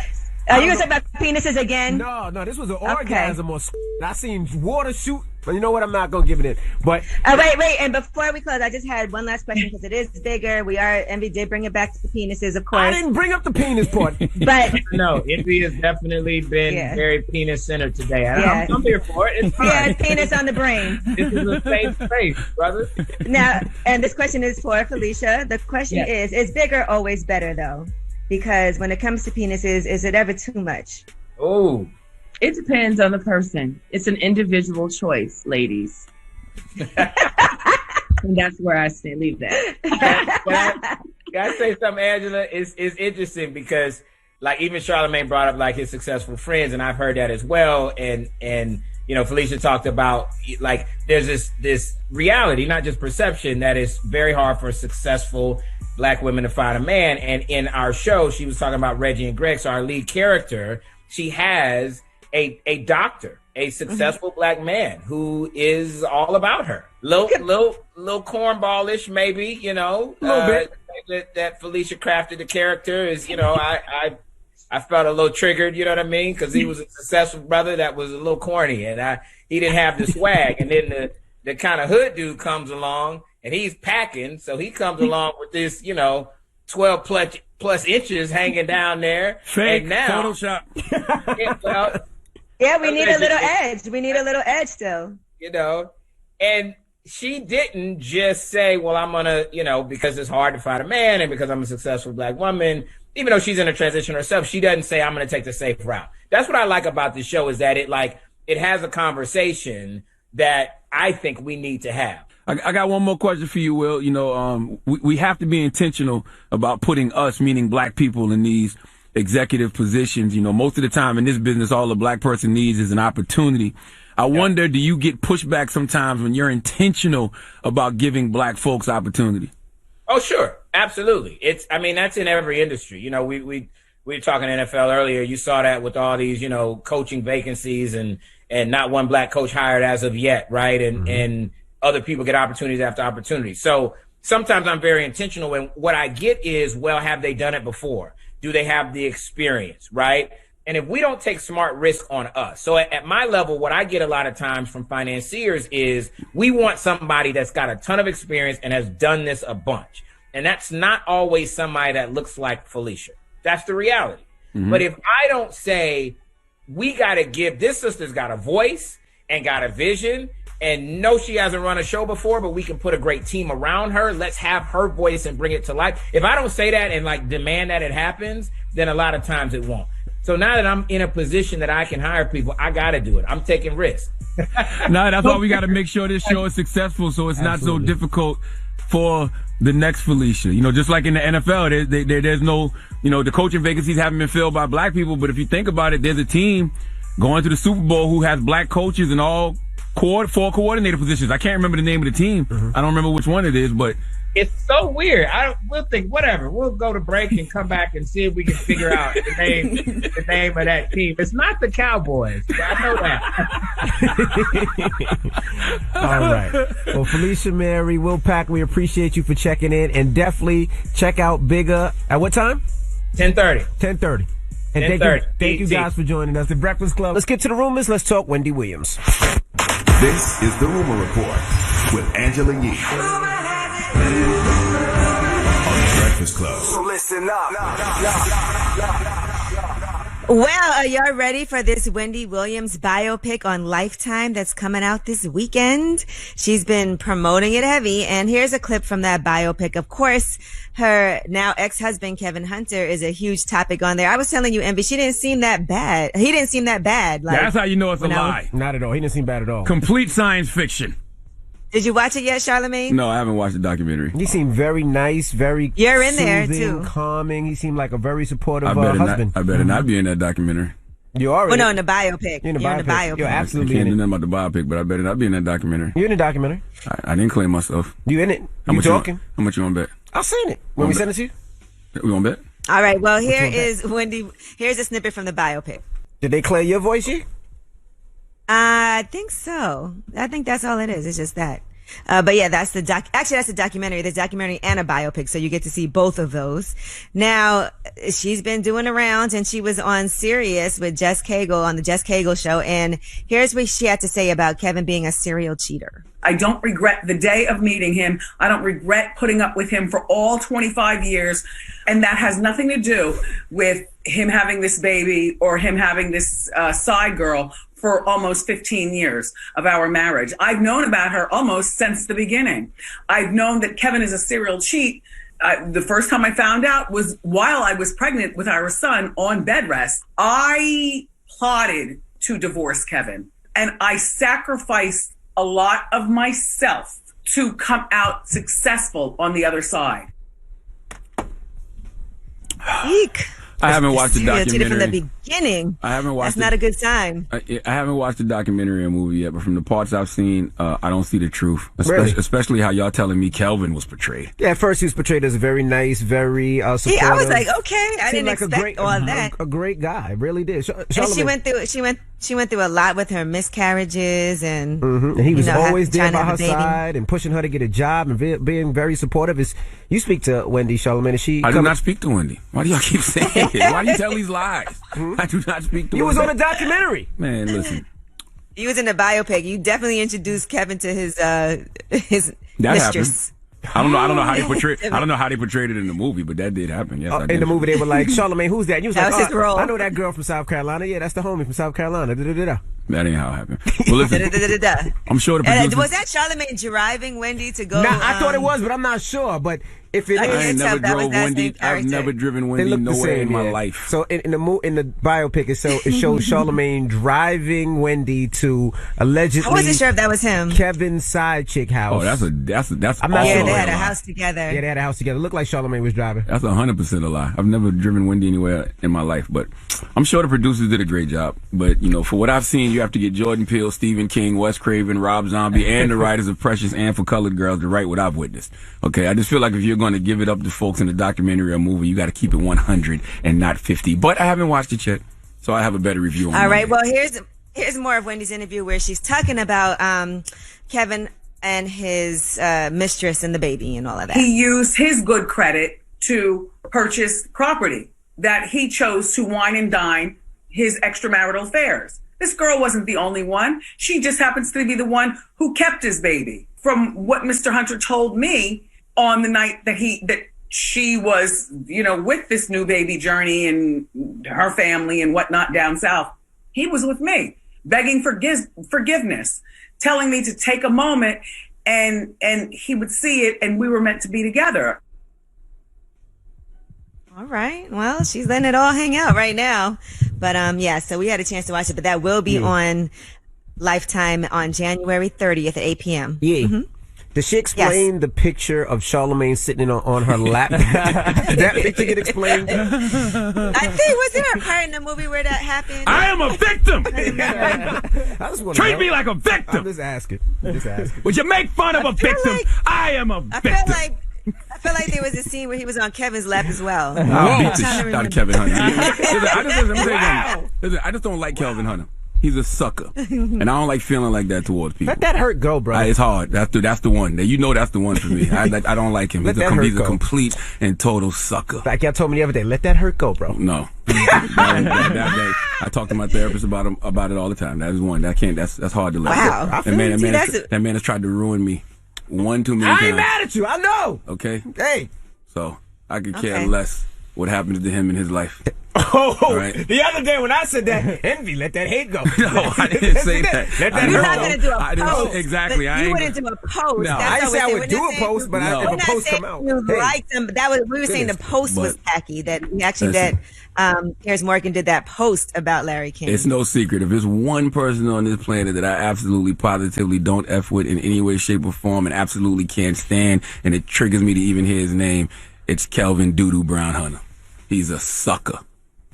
Are you going to talk about penises again? No, this was an orgasm or I seen water shoot, but you know what? I'm not going to give it in. But wait. And before we close, I just had one last question because it is bigger. Envy did bring it back to the penises, of course. I didn't bring up the penis part. But no, Envy has definitely been very penis-centered today. I'm here for it. It's fine. Yeah, penis on the brain. This is a safe space, brother. Now, and this question is for Felicia. The question is bigger always better, though? Because when it comes to penises, is it ever too much? Oh, it depends on the person. It's an individual choice, ladies. And that's where I say leave that. Can I say something, Angela? It's interesting because, like, even Charlamagne brought up like his successful friends, and I've heard that as well. And you know, Felicia talked about like there's this reality, not just perception, that it's very hard for successful black women to find a man. And in our show, she was talking about Reggie and Greg. So our lead character, she has a doctor, a successful black man who is all about her. Little cornballish, maybe, you know, a little bit. That Felicia crafted the character is, you know, I felt a little triggered, you know what I mean? Because he was a successful brother that was a little corny, and he didn't have the swag. And then the kind of hood dude comes along, and he's packing, so he comes along with this, you know, 12 plus inches hanging down there. Fake and now, Photoshop. We need a little edge. We need a little edge still. You know, and she didn't just say, well, I'm going to, you know, because it's hard to find a man and because I'm a successful black woman, even though she's in a transition herself, she doesn't say, I'm going to take the safe route. That's what I like about this show, is that it has a conversation that I think we need to have. I got one more question for you, Will. You know, we have to be intentional about putting us, meaning black people, in these executive positions. You know, most of the time in this business, all a black person needs is an opportunity. I wonder, do you get pushback sometimes when you're intentional about giving black folks opportunity? Oh, sure. Absolutely. That's in every industry. You know, we were talking NFL earlier. You saw that with all these, you know, coaching vacancies and not one black coach hired as of yet. Right. And other people get opportunities after opportunities. So sometimes I'm very intentional. And what I get is, well, have they done it before? Do they have the experience? Right. And if we don't take smart risk on us, so at my level, what I get a lot of times from financiers is we want somebody that's got a ton of experience and has done this a bunch. And that's not always somebody that looks like Felicia. That's the reality. Mm-hmm. But if I don't say, we got to give, this sister's got a voice and got a vision, and no, she hasn't run a show before, but we can put a great team around her. Let's have her voice and bring it to life. If I don't say that and like demand that it happens, then a lot of times it won't. So now that I'm in a position that I can hire people, I got to do it. I'm taking risks. No, that's why we got to make sure this show is successful, so it's not so difficult for the next Felicia. You know, just like in the NFL, there's no, you know, the coaching vacancies haven't been filled by black people, but if you think about it, there's a team going to the Super Bowl who has black coaches in all 4 coordinator positions. I can't remember the name of the team. Mm-hmm. I don't remember which one it is, but it's so weird. We'll think whatever. We'll go to break and come back and see if we can figure out the name of that team. It's not the Cowboys. I know that. All right. Well, Felicia Mary, Will Pack, we appreciate you for checking in, and definitely check out Bigger at what time? 10:30. 10:30. And thank you guys for joining us. The Breakfast Club. Let's get to the rumors. Let's talk Wendy Williams. This is the Rumor Report with Angela Yee. On the Breakfast Club. So listen up. Well, are y'all ready for this Wendy Williams biopic on Lifetime that's coming out this weekend? She's been promoting it heavy, and here's a clip from that biopic. Of course, her now ex-husband, Kevin Hunter, is a huge topic on there. I was telling you, Envy, she didn't seem that bad. He didn't seem that bad. Like, that's how you know it's a lie. Not at all. He didn't seem bad at all. Complete science fiction. Did you watch it yet, Charlamagne? No, I haven't watched the documentary. He seemed very nice, very You're in soothing, there, too. calming. He seemed like a very supportive husband. I better not be in that documentary. You already? Well, no, in the biopic. You're in the biopic. You're absolutely I can't in do it. nothing about the biopic, but I better not be in that documentary. You're in the documentary. I didn't claim myself. You in it? How You much talking? How much you want to bet? I'll send it. When we send it to you? We want to bet? All right. Well, here's a snippet from the biopic. Did they clear your voice yet? I think so. I think that's all it is. It's just that. But yeah, that's the documentary. There's a documentary and a biopic, so you get to see both of those. Now, she's been doing the rounds, and she was on Sirius with Jess Cagle on the Jess Cagle show, and here's what she had to say about Kevin being a serial cheater. I don't regret the day of meeting him. I don't regret putting up with him for all 25 years. And that has nothing to do with him having this baby or him having this side girl for almost 15 years of our marriage. I've known about her almost since the beginning. I've known that Kevin is a serial cheat. The first time I found out was while I was pregnant with our son on bed rest. I plotted to divorce Kevin, and I sacrificed a lot of myself to come out successful on the other side. Eek. I haven't watched the documentary. From the beginning. I haven't watched. That's not a good sign. I haven't watched the documentary or movie yet, but from the parts I've seen, I don't see the truth. Especially how y'all telling me Kelvin was portrayed. Yeah, at first he was portrayed as a very nice, very supportive. Yeah, I was like, okay, I didn't like expect all that. A great guy, really did. And she went through a lot with her miscarriages, and and he was always there by her baby. side and pushing her to get a job and being very supportive. You speak to Wendy, Charlamagne. I do not speak to Wendy. Why do y'all keep saying it? Why do you tell these lies? I do not speak to Wendy. You was on a documentary. Man, listen. He was in the biopic. You definitely introduced Kevin to his mistress. Happened. I don't know how they portrayed. I don't know how they portrayed it in the movie, but that did happen. Yes, I did. In the movie, they were like, "Charlamagne, who's that?" And you was that like, was his role. I know that girl from South Carolina. Yeah, that's the homie from South Carolina. That ain't how it happened. Well, listen, I'm sure the producers. Was that Charlamagne driving Wendy to go? Nah, I thought it was, but I'm not sure. But If it I is, I ain't never drove Wendy. I've character. never driven they Wendy look the nowhere same in my yeah. life. So in the biopic, it shows Charlamagne driving Wendy to allegedly. I wasn't sure if that was him. Kevin's side chick house. Oh, that's I'm not Yeah, sure. they had a house together. Yeah, they had a house together. Looked like Charlamagne was driving. That's 100% a lie. I've never driven Wendy anywhere in my life, but I'm sure the producers did a great job. But, you know, for what I've seen, you have to get Jordan Peele, Stephen King, Wes Craven, Rob Zombie, and the writers of Precious and For Colored Girls to write what I've witnessed. Okay, I just feel like if you're going to give it up to folks in a documentary or movie, you got to keep it 100 and not 50. But I haven't watched it yet, so I have a better review on it. All right, well, here's more of Wendy's interview where she's talking about Kevin and his mistress and the baby and all of that. He used his good credit to purchase property that he chose to wine and dine his extramarital affairs. This girl wasn't the only one. She just happens to be the one who kept his baby. From what Mr. Hunter told me on the night that she was, you know, with this new baby journey and her family and whatnot down south, he was with me, begging forgiveness, telling me to take a moment and he would see it and we were meant to be together. All right. Well, she's letting it all hang out right now. But yeah, so we had a chance to watch it, but that will be on Lifetime on January 30th at 8 p.m. Yeah. Mm-hmm. Did she explain the picture of Charlamagne sitting on her lap? Did that picture get explained? I think, was there a part in the movie where that happened? I am a victim! I just wanna Treat know. me like a victim! I'm just asking. Would you make fun of a victim? I am a victim! I feel like there was a scene where he was on Kevin's lap as well. I'll beat the shit out of Kevin Hunter. I just don't like Kelvin Hunter. He's a sucker, and I don't like feeling like that towards people. Let that hurt go, bro. It's hard. That's the one. You know that's the one for me. I don't like him. He's a complete and total sucker. Like y'all told me the other day, let that hurt go, bro. No. I talk to my therapist about it all the time. That is one. That's hard to let wow. go. That man has tried to ruin me one too many times. I ain't mad at you. I know. Okay. Hey. So I could care less what happened to him in his life. Oh, right. The other day when I said that, Envy, let that hate go. No, I didn't say that. Let that You're hurt not go. going to do a post. Exactly. You wouldn't do a post. No. That's I didn't say I would we're do not a post, but saying- if a post come out. You liked him, but we were saying the post was tacky. That Piers Morgan did that post about Larry King. It's no secret. If there's one person on this planet that I absolutely positively don't F with in any way, shape, or form and absolutely can't stand, and it triggers me to even hear his name, it's Kelvin Doodoo Brown Hunter. He's a sucker.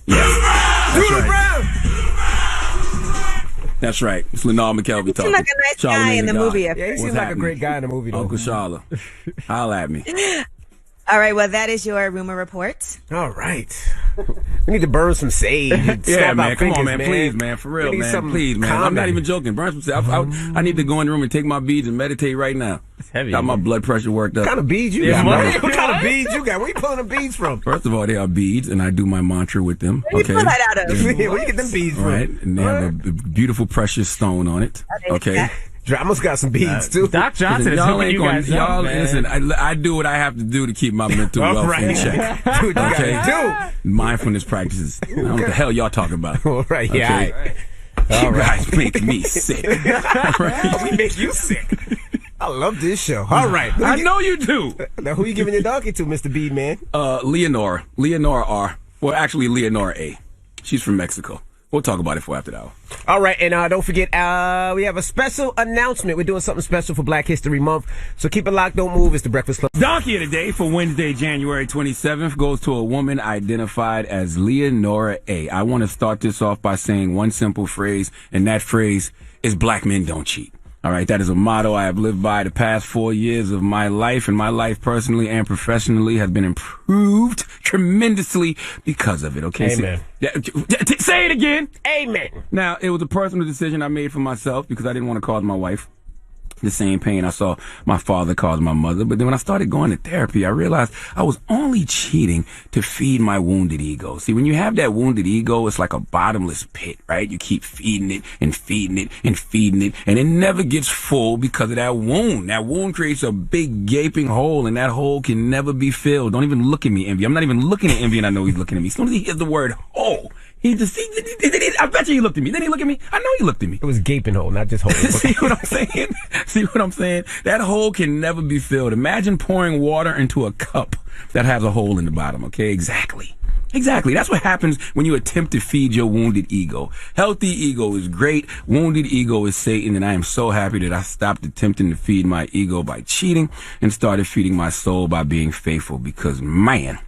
Yes. Doodoo Brown! That's right. It's Lenard McKelvey talking. He seemed like a nice guy in the movie. Yeah, he seems like a great guy in the movie, though. Uncle Charla. Holla at me. All right, well, that is your rumor report. All right. We need to burn some sage. Yeah, man. Come on, man. Please, man. For real, man. Please, man. I'm not even joking. Burn some sage. I need to go in the room and take my beads and meditate right now. It's heavy. Got my blood pressure worked up. What kind of beads you got? What kind of beads you got? Where you pulling the beads from? First of all, they are beads, and I do my mantra with them. Where do you pull that out of? Where you get them beads from? Right, and they have a beautiful precious stone on it. Okay. Drama's got some beads too. Doc Johnson is helping you guys out, man. Listen, I do what I have to do to keep my mental wealth in check. Do what you gotta do. Mindfulness practices. I don't know what the hell y'all talking about. All right, yeah. You guys make me sick. We make you sick. I love this show. All right. I know you do. Now, who you giving your donkey to, Mr. B, man? Leonora R. Well, actually, Leonora A. She's from Mexico. We'll talk about it for after the hour. All right, and don't forget, we have a special announcement. We're doing something special for Black History Month, so keep it locked, don't move. It's the Breakfast Club. Donkey of the day for Wednesday, January 27th goes to a woman identified as Leonora A. I want to start this off by saying one simple phrase, and that phrase is black men don't cheat. All right, that is a motto I have lived by the past 4 years of my life, and my life personally and professionally has been improved tremendously because of it, okay? Amen. Say it again. Amen. Now, it was a personal decision I made for myself because I didn't want to cause my wife the same pain I saw my father cause my mother. But then when I started going to therapy, I realized I was only cheating to feed my wounded ego. See, when you have that wounded ego, it's like a bottomless pit, right? You keep feeding it and feeding it and feeding it, and it never gets full because of that wound. That wound creates a big gaping hole, and that hole can never be filled. Don't even look at me, Envy. I'm not even looking at Envy, and I know he's looking at me. As soon as he hears the word hole, I bet you he looked at me. Didn't he look at me? I know he looked at me. It was a gaping hole, not just hole. See what I'm saying? See what I'm saying? That hole can never be filled. Imagine pouring water into a cup that has a hole in the bottom, okay? Exactly. That's what happens when you attempt to feed your wounded ego. Healthy ego is great. Wounded ego is Satan. And I am so happy that I stopped attempting to feed my ego by cheating and started feeding my soul by being faithful, because, man,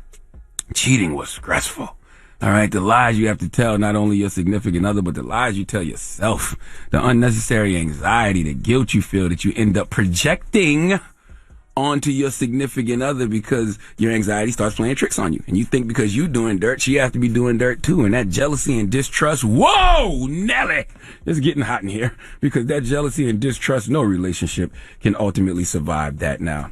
cheating was stressful. All right, the lies you have to tell not only your significant other, but the lies you tell yourself, the unnecessary anxiety, the guilt you feel that you end up projecting onto your significant other because your anxiety starts playing tricks on you. And you think because you doing dirt, she has to be doing dirt too. And that jealousy and distrust, whoa, Nelly, it's getting hot in here, because that jealousy and distrust, no relationship can ultimately survive that. Now,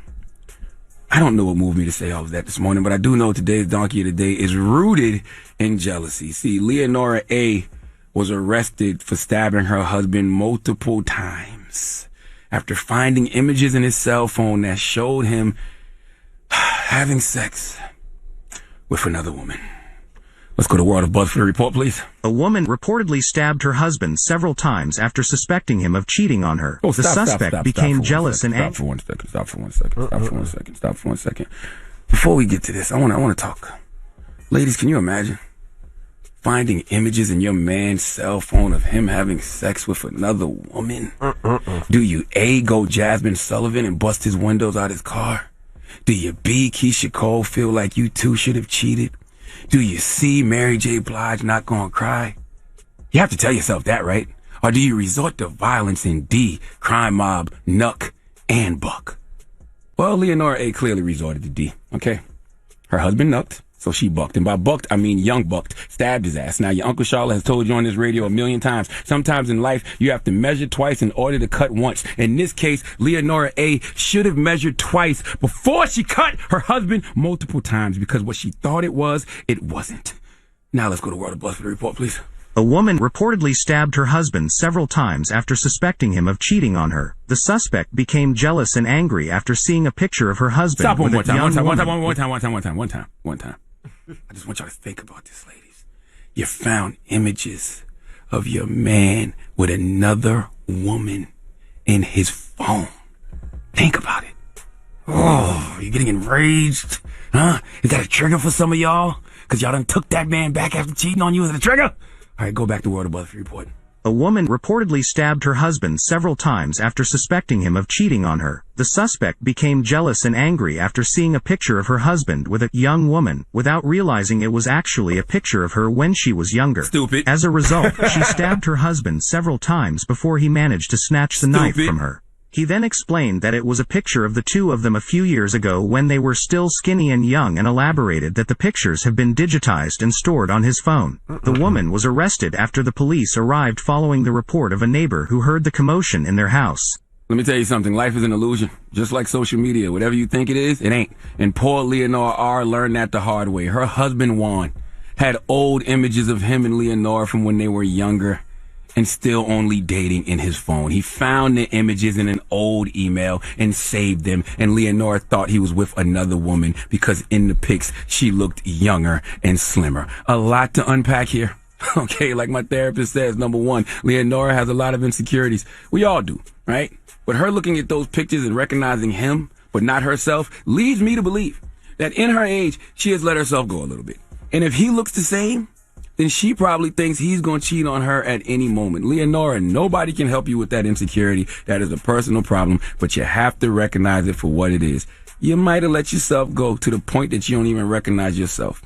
I don't know what moved me to say all of that this morning, but I do know today's Donkey of the Day is rooted in jealousy. See, Leonora A. was arrested for stabbing her husband multiple times after finding images in his cell phone that showed him having sex with another woman. Let's go to World of Buzz for the report, please. A woman reportedly stabbed her husband several times after suspecting him of cheating on her. The suspect became jealous and angry. Stop for one second. Before we get to this, I want to talk. Ladies, can you imagine finding images in your man's cell phone of him having sex with another woman? Do you A, go Jasmine Sullivan and bust his windows out his car? Do you B, Keisha Cole, feel like you too should have cheated? Do you see Mary J. Blige not gonna cry? You have to tell yourself that, right? Or do you resort to violence in D, Crime Mob, Nuck, and Buck? Well, Leonora A. clearly resorted to D, okay? Her husband nucked, so she bucked. And by bucked, I mean young bucked, stabbed his ass. Now, your Uncle Charlotte has told you on this radio a million times. Sometimes in life, you have to measure twice in order to cut once. In this case, Leonora A. should have measured twice before she cut her husband multiple times, because what she thought it wasn't. Now let's go to World of Buzz for the report, please. A woman reportedly stabbed her husband several times after suspecting him of cheating on her. The suspect became jealous and angry after seeing a picture of her husband. Stop one time. time. I just want y'all to think about this, ladies. You found images of your man with another woman in his phone. Think about it. Oh, you getting enraged? Huh? Is that a trigger for some of y'all? Because y'all done took that man back after cheating on you as a trigger? All right, go back to World of Buzz for report. A woman reportedly stabbed her husband several times after suspecting him of cheating on her. The suspect became jealous and angry after seeing a picture of her husband with a young woman, without realizing it was actually a picture of her when she was younger. Stupid. As a result, she stabbed her husband several times before he managed to snatch the knife from her. He then explained that it was a picture of the two of them a few years ago when they were still skinny and young, and elaborated that the pictures have been digitized and stored on his phone. The woman was arrested after the police arrived following the report of a neighbor who heard the commotion in their house. Let me tell you something. Life is an illusion. Just like social media. Whatever you think it is, it ain't. And poor Leonora R. learned that the hard way. Her husband, Juan, had old images of him and Leonora from when they were younger and still only dating in his phone. He found the images in an old email and saved them, and Leonora thought he was with another woman because in the pics she looked younger and slimmer. A lot to unpack here. Okay, like my therapist says, number one, Leonora has a lot of insecurities. We all do, right? But her looking at those pictures and recognizing him, but not herself, leads me to believe that in her age, she has let herself go a little bit. And if he looks the same, then she probably thinks he's going to cheat on her at any moment. Leonora, nobody can help you with that insecurity. That is a personal problem, but you have to recognize it for what it is. You might have let yourself go to the point that you don't even recognize yourself.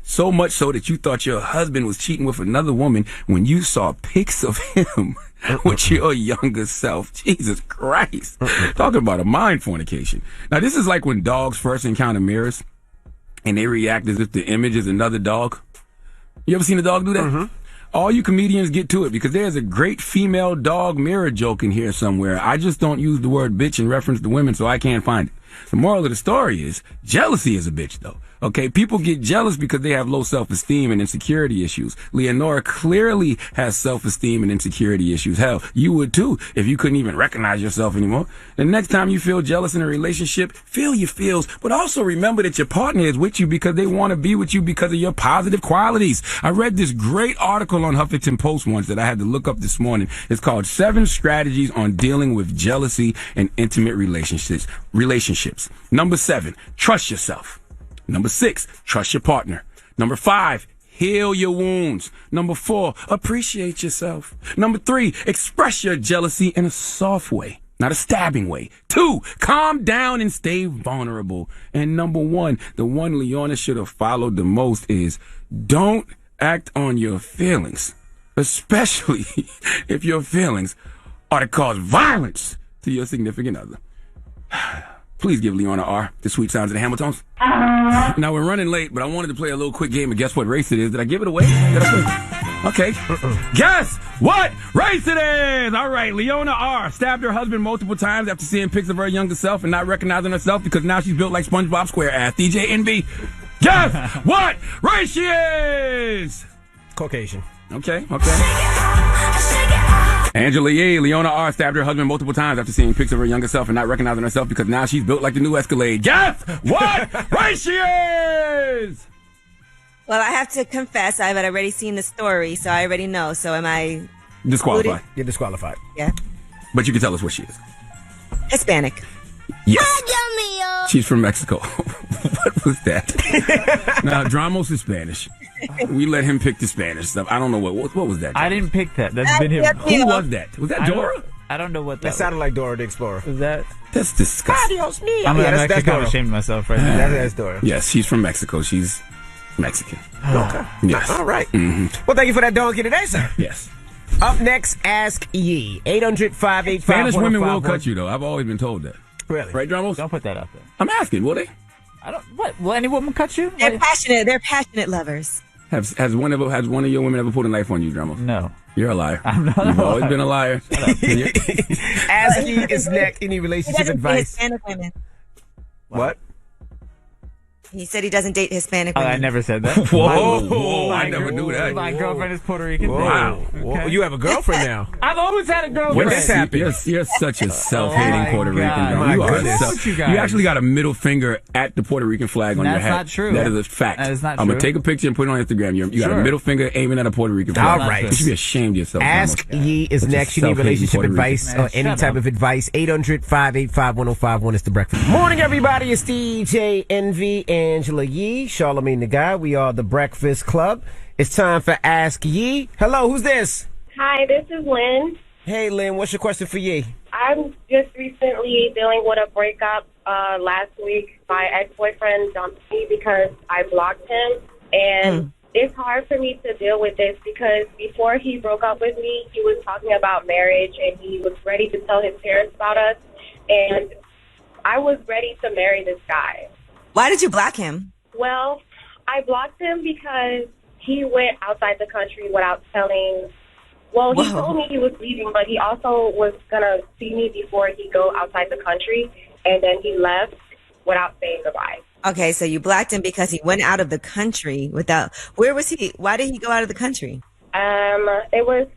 So much so that you thought your husband was cheating with another woman when you saw pics of him with your younger self. Jesus Christ. Talking about a mind fornication. Now, this is like when dogs first encounter mirrors and they react as if the image is another dog. You ever seen a dog do that? All you comedians get to it, because there's a great female dog mirror joke in here somewhere. I just don't use the word bitch in reference to women, so I can't find it. The moral of the story is jealousy is a bitch, though. Okay, people get jealous because they have low self-esteem and insecurity issues. Leonora clearly has self-esteem and insecurity issues. Hell, you would too if you couldn't even recognize yourself anymore. The next time you feel jealous in a relationship, feel your feels, but also remember that your partner is with you because they want to be with you because of your positive qualities. I read this great article on Huffington Post once that I had to look up this morning. It's called 7 Strategies on Dealing with Jealousy in Intimate Relationships. Number 7, trust yourself. Number 6, trust your partner. Number 5, heal your wounds. Number 4, appreciate yourself. Number 3, express your jealousy in a soft way, not a stabbing way. 2, calm down and stay vulnerable. And number 1, the one Leona should have followed the most is don't act on your feelings, especially if your feelings are to cause violence to your significant other. Please give Leona R. the sweet sounds of the Hamiltons. Now, we're running late, but I wanted to play a little quick game of guess what race it is. Did I give it away? Okay. Guess what race it is? All right. Leona R. stabbed her husband multiple times after seeing pics of her younger self and not recognizing herself because now she's built like SpongeBob SquareAss. DJ Envy, guess what race she is? Caucasian. Okay. Angela Yee, Leona R. stabbed her husband multiple times after seeing pics of her younger self and not recognizing herself because now she's built like the new Escalade. Guess what race she is? Well, I have to confess, I've already seen the story, so I already know. So am I disqualified? You're disqualified. Yeah. But you can tell us what she is. Hispanic. Yes. She's from Mexico. What was that? Now, Dramos is Spanish. We let him pick the Spanish stuff. I don't know what was that. I didn't pick that. That's been him. Who was that? Was that Dora? I don't know what that sounded like Dora the Explorer. Is that? That's disgusting. I'm actually kind of ashamed of myself right now. That's Dora. Yes, she's from Mexico. She's Mexican. Okay. Yes. All right. Mm-hmm. Well, thank you for that donkey today, sir. Yes. Up next, Ask Yee. 800-585-1051. Spanish women will cut you, though. I've always been told that. Really? Right, Dramos? Don't put that out there. I'm asking, will they? I don't. What? Will any woman cut you? They're passionate. They're passionate lovers. Has one of your women ever pulled a knife on you, Dramos? No. You're a liar. I'm not. You've always been a liar. Ask Yee is next. Any relationship advice? Hispanic women. What? He said he doesn't date Hispanic Oh, women. I never said that. Whoa, I never knew that. My girlfriend is Puerto Rican. Wow. Okay. You have a girlfriend now. I've always had a girlfriend. When this happened? You're such a self-hating Puerto Rican. My You are goodness. you actually got a middle finger at the Puerto Rican flag on your That's hat. not true. That is a fact. That is not I'm true. going to take a picture and put it on Instagram. You got a Sure. middle finger aiming at a Puerto Rican flag. All right. You should be ashamed of yourself. Ask Dramos. Yee is Such a next. You need self-hating relationship Puerto Rican. advice Man, or any shut type up. of advice. 800-585-1051 is the breakfast. Morning, everybody. It's DJ Envy, Angela Yee, Charlamagne the Guy. We are the Breakfast Club. It's time for Ask Yee. Hello, who's this? Hi, this is Lynn. Hey, Lynn. What's your question for Yee? I'm just recently dealing with a breakup. Last week, my ex-boyfriend dumped me because I blocked him. And it's hard for me to deal with this because before he broke up with me, he was talking about marriage and he was ready to tell his parents about us. And I was ready to marry this guy. Why did you block him? Well, I blocked him because he went outside the country without telling. Well, he told me he was leaving, but he also was going to see me before he go outside the country, and then he left without saying goodbye. Okay, so you blocked him because he went out of the country without. Where was he? Why did he go out of the country? It was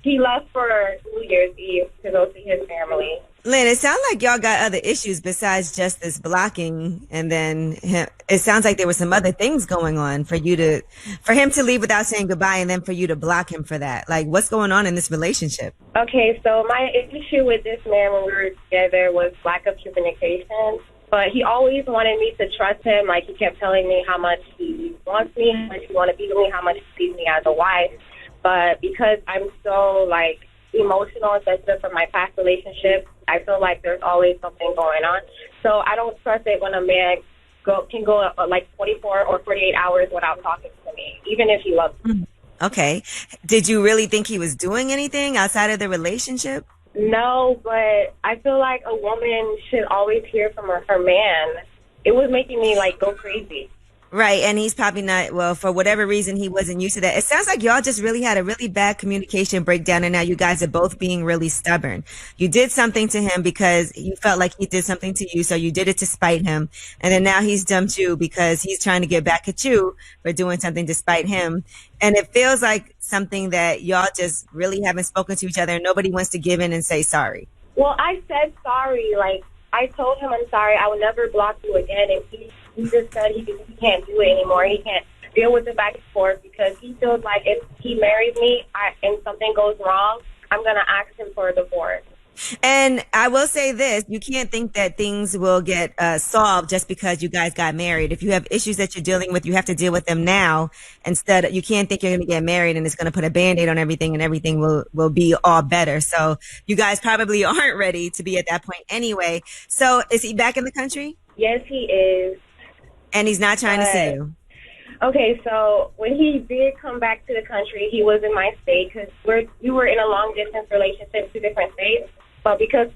he left for New Year's Eve to go see his family. Lynn, it sounds like y'all got other issues besides just this blocking, and then it sounds like there were some other things going on for him to leave without saying goodbye, and then for you to block him for that. Like, what's going on in this relationship? Okay, so my issue with this man when we were together was lack of communication. But he always wanted me to trust him. Like, he kept telling me how much he wants me, how much he wants to be with me, how much he sees me as a wife. But because I'm so, like, emotional and sensitive from my past relationships, I feel like there's always something going on. So I don't trust it when a man can go like 24 or 48 hours without talking to me, even if he loves me. Okay. Did you really think he was doing anything outside of the relationship? No, but I feel like a woman should always hear from her man. It was making me, like, go crazy. Right, and he's probably not, well, for whatever reason, he wasn't used to that. It sounds like y'all just really had a really bad communication breakdown, and now you guys are both being really stubborn. You did something to him because you felt like he did something to you, so you did it to spite him, and then now he's dumped you because he's trying to get back at you for doing something to spite him. And it feels like something that y'all just really haven't spoken to each other, and nobody wants to give in and say sorry. Well, I said sorry. Like, I told him I'm sorry. I would never block you again, and he just said he can't do it anymore. He can't deal with the back and forth because he feels like if he marries me and something goes wrong, I'm going to ask him for a divorce. And I will say this, you can't think that things will get solved just because you guys got married. If you have issues that you're dealing with, you have to deal with them now. Instead, you can't think you're going to get married and it's going to put a Band-Aid on everything and everything will be all better. So you guys probably aren't ready to be at that point anyway. So is he back in the country? Yes, he is. And he's not trying to see you? Okay, so when he did come back to the country, he was in my state because we were in a long-distance relationship, 2 different states. But because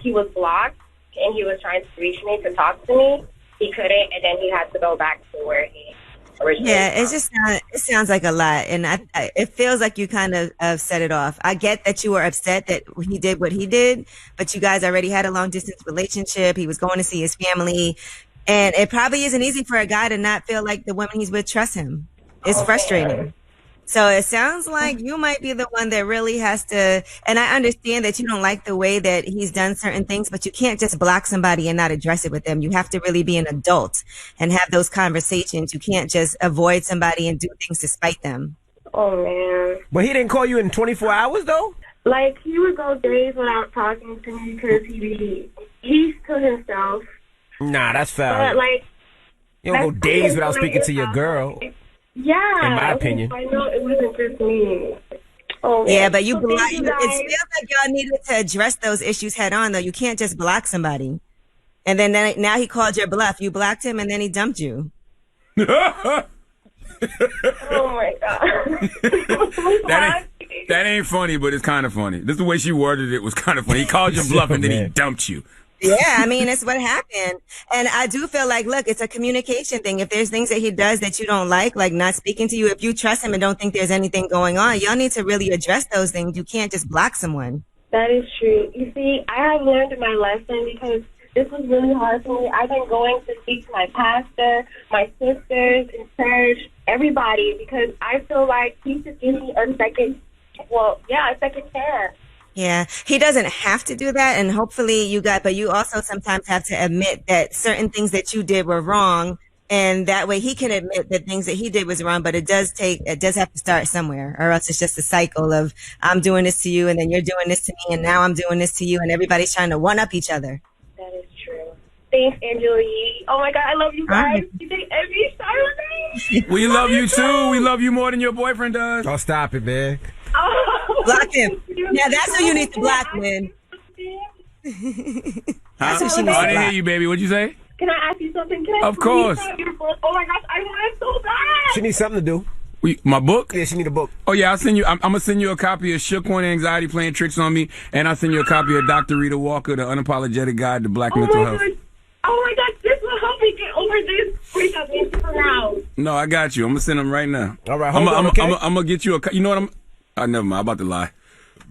he was blocked and he was trying to reach me to talk to me, he couldn't, and then he had to go back to where he originally it sounds like a lot, and it feels like you kind of set it off. I get that you were upset that he did what he did, but you guys already had a long distance relationship. He was going to see his family, and it probably isn't easy for a guy to not feel like the women he's with trust him. It's frustrating. So it sounds like you might be the one that really has to, and I understand that you don't like the way that he's done certain things, but you can't just block somebody and not address it with them. You have to really be an adult and have those conversations. You can't just avoid somebody and do things to spite them. Oh, man. But he didn't call you in 24 hours, though? Like, he would go days without talking to me because he's to himself. Nah, that's foul. But, like, you don't go days without speaking to your girl. Yeah. In my opinion. I know it wasn't just me. Oh, yeah, but it feels guys. like y'all needed to address those issues head on, though. You can't just block somebody. And then now he called your bluff. You blocked him and then he dumped you. Oh, my God. That ain't funny, but it's kind of funny. This is the way she worded it was kind of funny. He called your bluff and then he dumped you. Yeah, I mean, it's what happened. And I do feel like, look, it's a communication thing. If there's things that he does that you don't like not speaking to you, if you trust him and don't think there's anything going on, y'all need to really address those things. You can't just block someone. That is true. You see, I have learned my lesson because this was really hard for me. I've been going to speak to my pastor, my sisters in church, everybody, because I feel like he should give me a second chance. Yeah, he doesn't have to do that, and hopefully but you also sometimes have to admit that certain things that you did were wrong, and that way he can admit that things that he did was wrong, but it does have to start somewhere, or else it's just a cycle of I'm doing this to you, and then you're doing this to me, and now I'm doing this to you, and everybody's trying to one-up each other. That is true. Thanks, Angela Yee. Oh my God, I love you guys. You think every Saturday? We love you too. We love you more than your boyfriend does. Oh, stop it, man. Block him. Yeah, that's who you need to block, man. That's who she needs to block. I didn't hear you, baby. What'd you say? Can I ask you something? Of course. Oh my gosh, I want it so bad. She needs something to do. My book? Yeah, she need a book. Oh yeah, I'll send you. I'm gonna send you a copy of Shook One Anxiety Playing Tricks on Me, and I'll send you a copy of Dr. Rita Walker, The Unapologetic Guide to Black Mental Health. Oh my gosh, this will help me get over this breakup for now. No, I got you. I'm gonna send them right now. All right, hold on, okay? I'm gonna get you you know what never mind. I'm about to lie.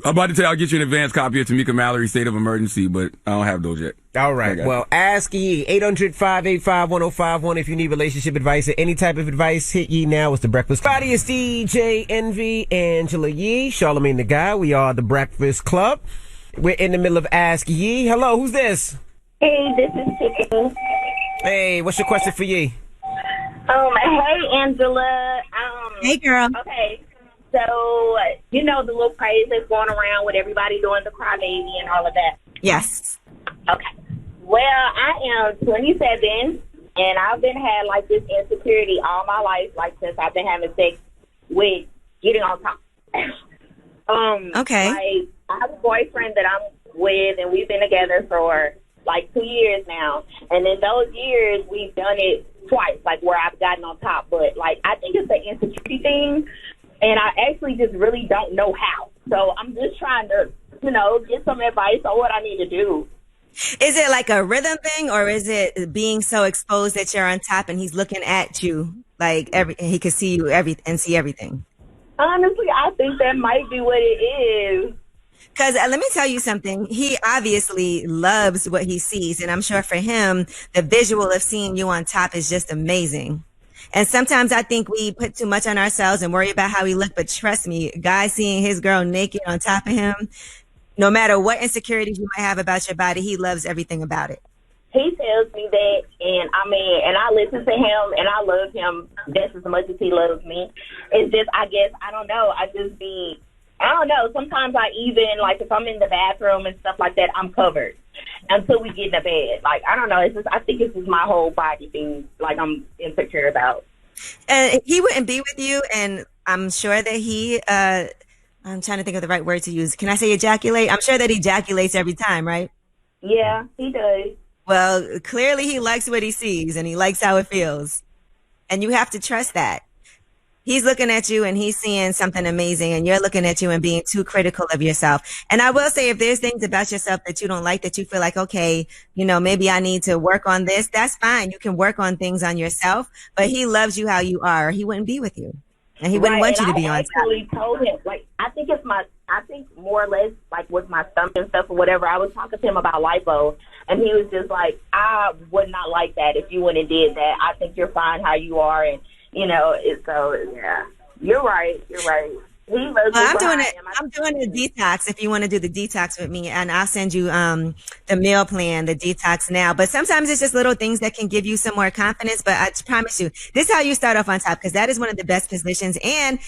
I'm about to tell you I'll get you an advanced copy of Tamika Mallory's State of Emergency, but I don't have those yet. All right. Well, ask Yee. 800-585-1051 if you need relationship advice or any type of advice. Hit Yee now. It's The Breakfast Club. It's DJ Envy, Angela Yee, Charlamagne the Guy. We are The Breakfast Club. We're in the middle of Ask Yee. Hello, who's this? Hey, this is Tiffany. Hey, what's your question for Yee? Hey, Angela. Hey, girl. Okay. So, you know the little craze that's going around with everybody doing the crybaby and all of that? Yes. Okay. Well, I am 27, and I've been had, like, this insecurity all my life, like, since I've been having sex with getting on top. Okay. Like, I have a boyfriend that I'm with, and we've been together for, like, 2 years now. And in those years, we've done it twice, like, where I've gotten on top. But, like, I think it's an insecurity thing. And I actually just really don't know how. So I'm just trying to, get some advice on what I need to do. Is it like a rhythm thing, or is it being so exposed that you're on top and he's looking at you like he can see you and see everything? Honestly, I think that might be what it is. Because let me tell you something. He obviously loves what he sees. And I'm sure for him, the visual of seeing you on top is just amazing. And sometimes I think we put too much on ourselves and worry about how we look. But trust me, guy seeing his girl naked on top of him, no matter what insecurities you might have about your body, he loves everything about it. He tells me that, and I listen to him, and I love him just as much as he loves me. It's just, I guess, I don't know. I don't know. Sometimes I even, like, if I'm in the bathroom and stuff like that, I'm covered until we get in the bed. Like, I don't know. It's just, I think it's just my whole body thing, like, I'm insecure about. And he wouldn't be with you, and I'm sure that he, I'm trying to think of the right word to use. Can I say ejaculate? I'm sure that he ejaculates every time, right? Yeah, he does. Well, clearly he likes what he sees, and he likes how it feels. And you have to trust that. He's looking at you and he's seeing something amazing, and you're looking at you and being too critical of yourself. And I will say, if there's things about yourself that you don't like, that you feel like, okay, you know, maybe I need to work on this, that's fine. You can work on things on yourself, but he loves you how you are. He wouldn't be with you. And he wouldn't want you to be on top. I actually told him, like, I think more or less, like, with my stomach and stuff or whatever, I was talking to him about lipo, and he was just like, I would not like that if you went and did that. I think you're fine how you are, and, you know, so, yeah. You're right. He loves I'm doing a detox if you want to do the detox with me, and I'll send you the meal plan, the detox now. But sometimes it's just little things that can give you some more confidence. But I promise you, this is how you start off on top, because that is one of the best positions. And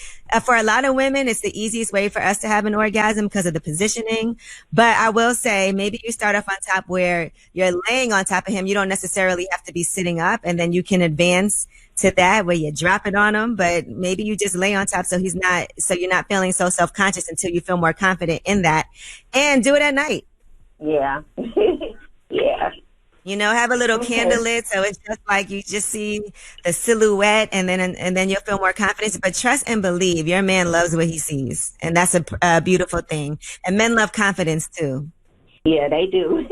for a lot of women, it's the easiest way for us to have an orgasm because of the positioning. But I will say, maybe you start off on top where you're laying on top of him. You don't necessarily have to be sitting up, and then you can advance to that where you drop it on him, but maybe you just lay on top so you're not feeling so self-conscious until you feel more confident in that. And do it at night. Yeah. Yeah. You know, have a little candle lit so it's just like you just see the silhouette, and then you'll feel more confidence. But trust and believe, your man loves what he sees, and that's a beautiful thing. And men love confidence too. Yeah, they do.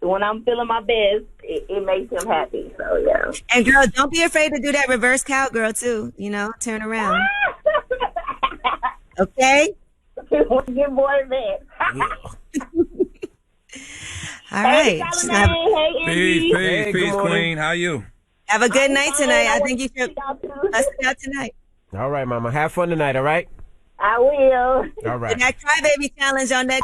When I'm feeling my best, it makes him happy. So, yeah. And girl, don't be afraid to do that reverse cowgirl too. You know, turn around. Okay? Get more than that. All right. Peace, Queen. How you? Have a good night tonight. I think you should bust it out tonight. All right, Mama. Have fun tonight, all right? I will. All right. That crybaby challenge on that.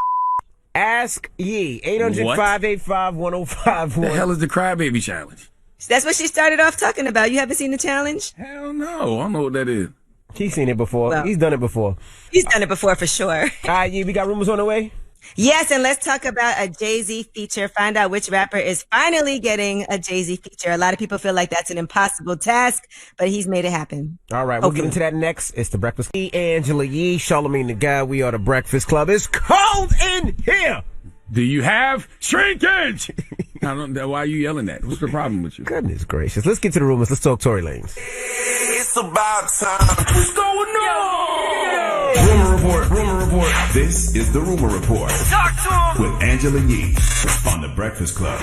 Ask Ye. 800-585-1051. The hell is the crybaby challenge? That's what she started off talking about. You haven't seen the challenge? Hell no. I don't know what that is. He's seen it before. Well, he's done it before. He's done it before for sure. All right, Ye, we got rumors on the way? Yes, and let's talk about a Jay-Z feature. Find out which rapper is finally getting a Jay-Z feature. A lot of people feel like that's an impossible task, but he's made it happen. All right, we'll get into that next. It's The Breakfast Club. Angela Yee, Charlamagne the Guy. We are The Breakfast Club. It's cold in here. Do you have shrinkage? I don't know. Why are you yelling that? What's the problem with you? Goodness gracious. Let's get to the rumors. Let's talk Tory Lanez. It's about time. What's going on? Rumor report. This is the Rumor Report. Talk to him. With Angela Yee on The Breakfast Club.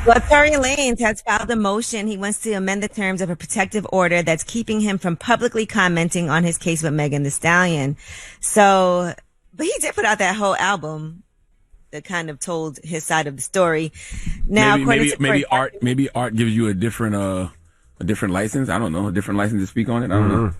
Well, Tory Lanez has filed a motion. He wants to amend the terms of a protective order that's keeping him from publicly commenting on his case with Megan Thee Stallion. So, but he did put out that whole album that kind of told his side of the story. Now, maybe Art gives you a different license. I don't know, a different license to speak on it. I don't know.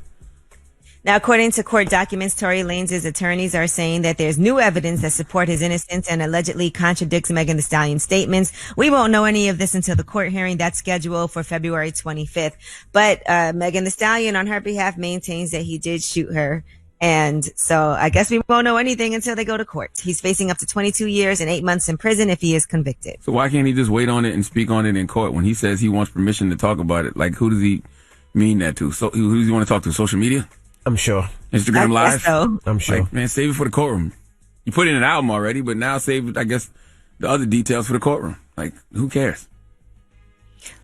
Now, according to court documents, Tory Lanez's attorneys are saying that there's new evidence that support his innocence and allegedly contradicts Megan Thee Stallion's statements. We won't know any of this until the court hearing that's scheduled for February 25th. But Megan Thee Stallion, on her behalf, maintains that he did shoot her. And so I guess we won't know anything until they go to court. He's facing up to 22 years and 8 months in prison if he is convicted. So why can't he just wait on it and speak on it in court when he says he wants permission to talk about it? Like, who does he mean that to? So who does he want to talk to? Social media? I'm sure. Instagram Live? So. I'm sure. Like, man, save it for the courtroom. You put in an album already, but now save, I guess, the other details for the courtroom. Like, who cares?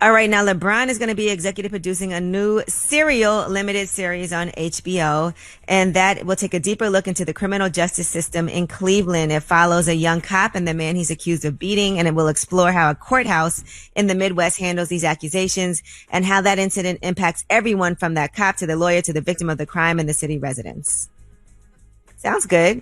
All right, now LeBron is going to be executive producing a new serial limited series on HBO, and that will take a deeper look into the criminal justice system in Cleveland. It follows a young cop and the man he's accused of beating, and it will explore how a courthouse in the Midwest handles these accusations and how that incident impacts everyone from that cop to the lawyer to the victim of the crime and the city residents. Sounds good.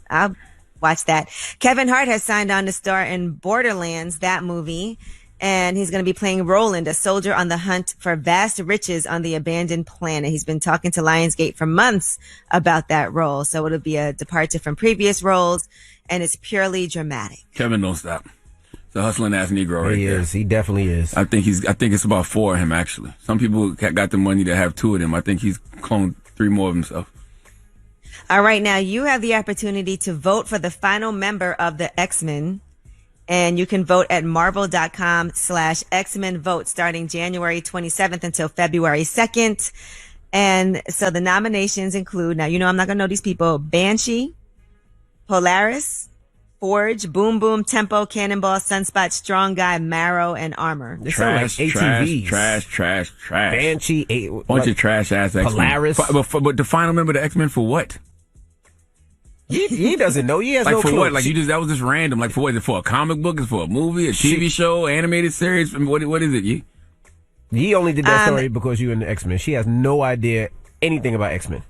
I'll watch that. Kevin Hart has signed on to star in Borderlands, that movie. And he's going to be playing Roland, a soldier on the hunt for vast riches on the abandoned planet. He's been talking to Lionsgate for months about that role. So it'll be a departure from previous roles, and it's purely dramatic. Kevin don't stop. It's a hustling ass Negro right He there. is. He definitely is. I think it's about 4 of him, actually. Some people got the money to have 2 of them. I think he's cloned 3 more of himself. All right. Now you have the opportunity to vote for the final member of the X-Men. And you can vote at marvel.com/X-Men vote starting January 27th until February 2nd. And so the nominations include, now, I'm not going to know these people: Banshee, Polaris, Forge, Boom Boom, Tempo, Cannonball, Sunspot, Strong Guy, Marrow, and Armor. Trash. Banshee, bunch of trash ass X-Men. Polaris. But the final member of the X-Men for what? He doesn't know. He has no for clue. what? Like that was just random. Like for what? Is it for a comic book? Is it for a movie? A TV show? Animated series? What is it? He only did that story because you're in the X-Men. She has no idea anything about X-Men.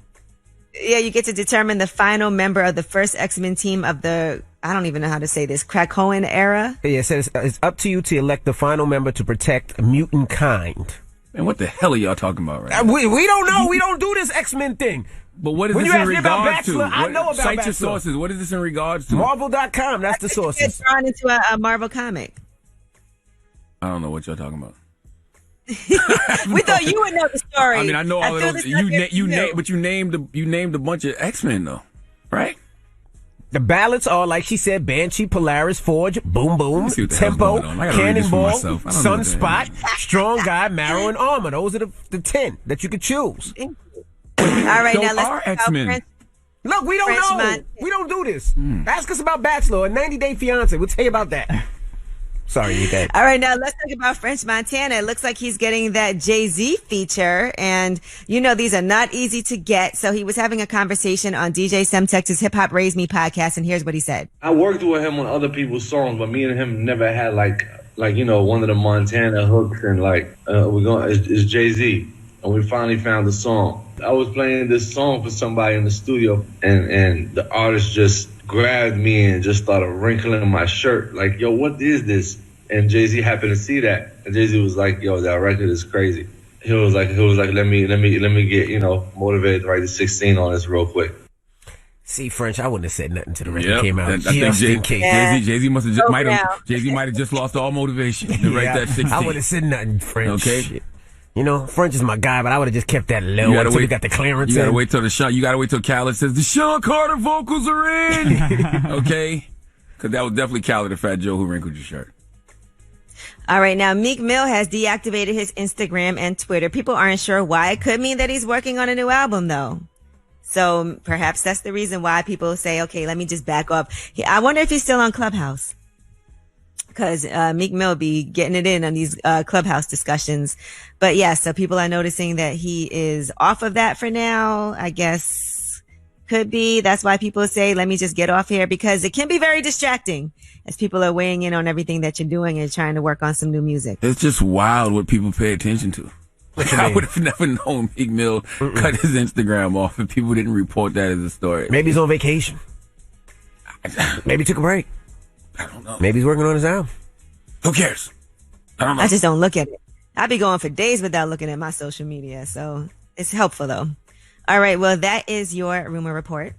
Yeah, you get to determine the final member of the first X-Men team of the, I don't even know how to say this, Krakoan era. Yeah, it says it's up to you to elect the final member to protect mutant kind. And what the hell are y'all talking about right now? We don't know. We don't do this X-Men thing. But what is when this you in ask me about regards Bachelor, to? I know about Cite Bachelor. your sources. What is this in regards to? Marvel.com. That's the sources. It's drawn into a Marvel comic. I don't know what y'all talking about. We thought you would know the story. I mean, I know all of those. But you named a bunch of X-Men though, right? The ballots are, like she said, Banshee, Polaris, Forge, Boom Boom, Tempo, Cannonball, Sunspot, Strong Guy, Marrow, and Armor. Those are the 10 that you could choose. All right, Those now let's are talk about X-Men. Look, we don't know. We don't do this. Ask us about Bachelor, a 90-day fiance. We'll tell you about that. Sorry, you did. All right, now let's talk about French Montana. It looks like he's getting that Jay-Z feature, and these are not easy to get. So he was having a conversation on DJ Semtex's Hip Hop Raise Me podcast, and here's what he said. I worked with him on other people's songs, but me and him never had like one of the Montana hooks, and it's Jay-Z, and we finally found the song. I was playing this song for somebody in the studio, and the artist just grabbed me and just started wrinkling my shirt, like, yo, what is this? And Jay-Z happened to see that, and Jay-Z was like, yo, that record is crazy. He was like, let me get motivated to write the 16 on this real quick. See, French, I wouldn't have said nothing till the record came out. I think Jay-Z must have Jay-Z might have just lost all motivation to write that 16. I wouldn't have said nothing, French. Okay. French is my guy, but I would have just kept that low until we got the clearance. You gotta wait till Khaled says the Sean Carter vocals are in. Okay? Because that was definitely Khaled and Fat Joe who wrinkled your shirt. All right, now Meek Mill has deactivated his Instagram and Twitter. People aren't sure why. It could mean that he's working on a new album, though. So perhaps that's the reason why people say, okay, let me just back off. I wonder if he's still on Clubhouse. Because Meek Mill be getting it in on these Clubhouse discussions. But yeah, so people are noticing that he is off of that for now. I guess could be. That's why people say, let me just get off here, because it can be very distracting as people are weighing in on everything that you're doing and trying to work on some new music. It's just wild what people pay attention to. I would have never known Meek Mill cut his Instagram off if people didn't report that as a story. Maybe he's on vacation. Maybe he took a break. I don't know. Maybe he's working on his album. Who cares? I don't know. I just don't look at it. I'd be going for days without looking at my social media. So it's helpful, though. All right. Well, that is your rumor report.